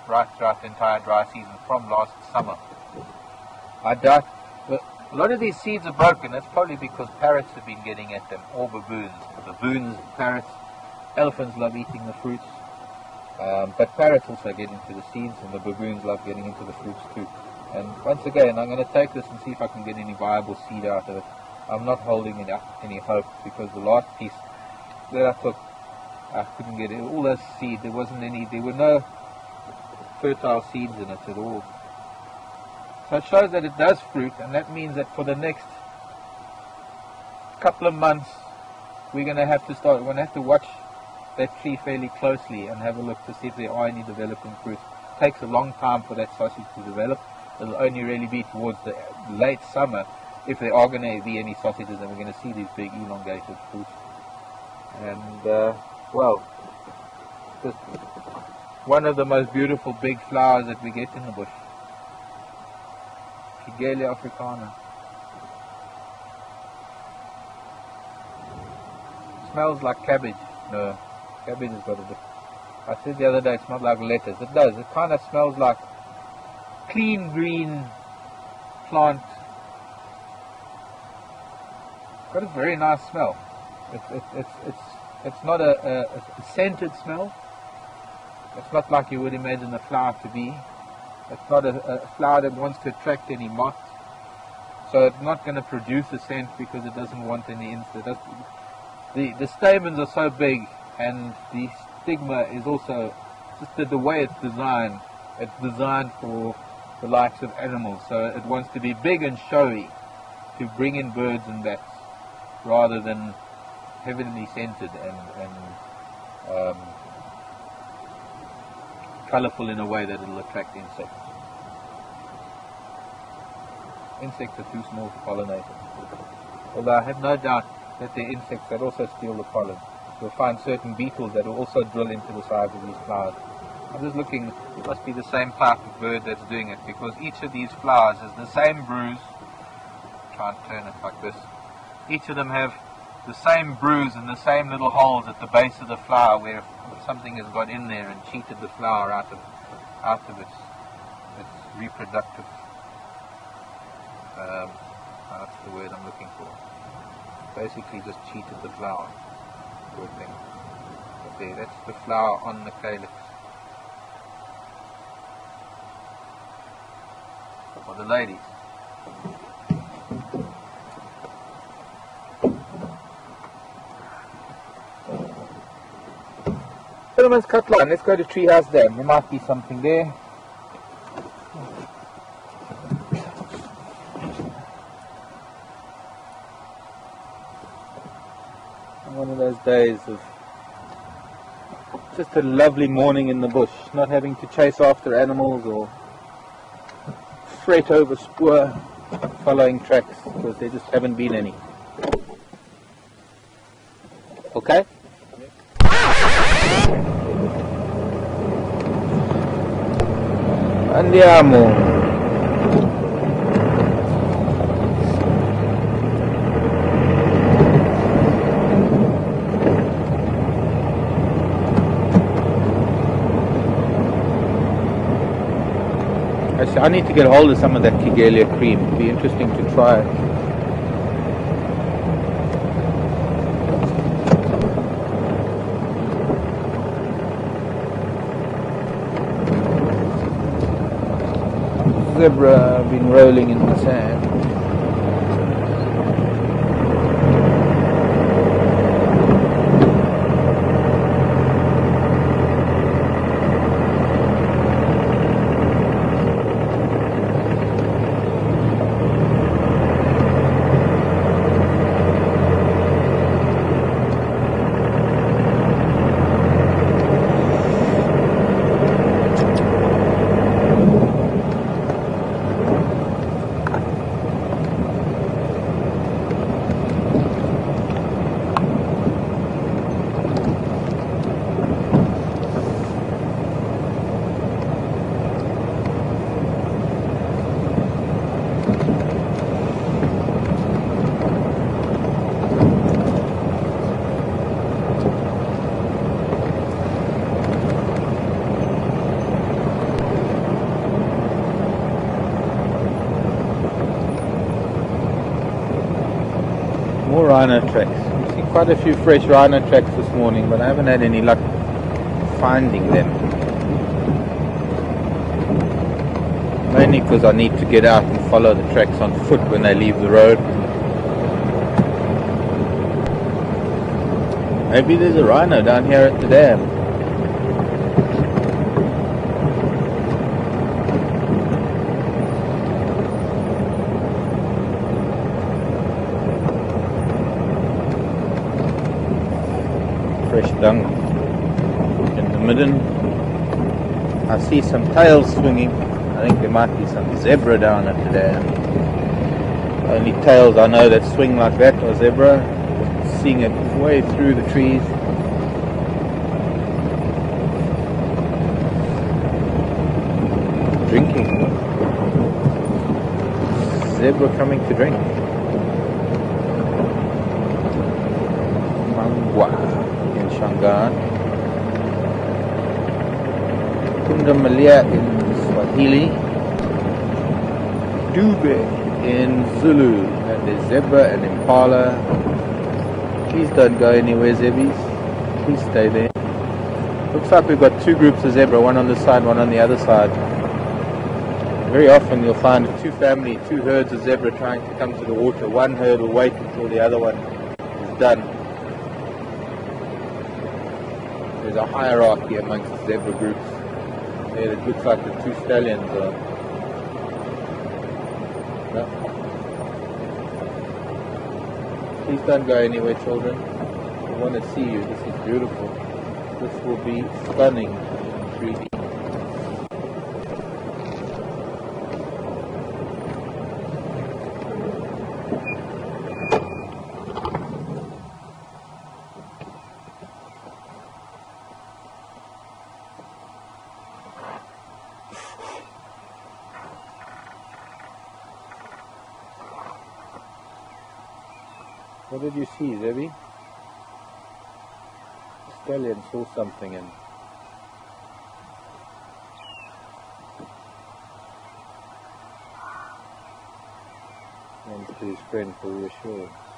right throughout the entire dry season, from last summer. I doubt. A lot of these seeds are broken. That's probably because parrots have been getting at them, or baboons. Baboons, parrots, elephants love eating the fruits, but parrots also get into the seeds, and the baboons love getting into the fruits too. And once again, I'm going to take this and see if I can get any viable seed out of it. I'm not holding any hope, because the last piece that I took, I couldn't get it. All those seeds, there were no fertile seeds in it at all. So it shows that it does fruit, and that means that for the next couple of months we're going to have to watch that tree fairly closely and have a look to see if there are any developing fruits. It takes a long time for that sausage to develop. It'll only really be towards the late summer if there are going to be any sausages, and we're going to see these big elongated fruits. And well, just one of the most beautiful big flowers that we get in the bush. Kigelia africana. Smells like cabbage. No, cabbage has got a different. I said the other day it smelled like lettuce. It does. It kind of smells like clean green plant. It's got a very nice smell. It's not a scented smell. It's not like you would imagine a flower to be. It's not a flower that wants to attract any moths. So it's not going to produce a scent because it doesn't want any insect. The stamens are so big, and the stigma is also just the way it's designed. It's designed for the likes of animals, so it wants to be big and showy to bring in birds and bats, rather than heavily scented and colourful in a way that it'll attract insects. Insects are too small to pollinate. Although I have no doubt that there are insects that also steal the pollen. You'll find certain beetles that will also drill into the sides of these flowers. I'm just looking, it must be the same type of bird that's doing it, because each of these flowers is the same bruise. Try and turn it like this. Each of them have the same bruise and the same little holes at the base of the flower where something has got in there and cheated the flower out of its reproductive, that's the word I'm looking for. Basically just cheated the flower. Good thing. But there, that's the flower on the calyx. For the ladies. Gentlemen's cut line. Let's go to Treehouse Dam. There might be something there. One of those days of just a lovely morning in the bush, not having to chase after animals or fret over spoor following tracks, because there just haven't been any. Okay? Andiamo. I need to get hold of some of that Kigelia cream. It'd be interesting to try it. Zebra been rolling in the sand. More rhino tracks. We've seen quite a few fresh rhino tracks this morning, but I haven't had any luck finding them. Mainly because I need to get out and follow the tracks on foot when they leave the road. Maybe there's a rhino down here at the dam. Fresh dung in the midden. I see some tails swinging. I think there might be some zebra down at the dam. Only tails I know that swing like that are zebra. Just seeing it way through the trees. zebra coming to drink. Mangwa in Shangaan. Kundamalia in Swahili. Dube in Zulu. And there's zebra and impala. Please don't go anywhere, zebbies. Please stay there. Looks like we've got two groups of zebra, one on this side, one on the other side. Very often you'll find two herds of zebra trying to come to the water. One herd will wait until the other one is done. There's a hierarchy amongst the zebra groups. There it looks like the two stallions are. No? Please don't go anywhere, children. We want to see you. This is beautiful. This will be stunning in 3D. What did you see, Zebby? The stallion saw something and went to his friend for reassurance.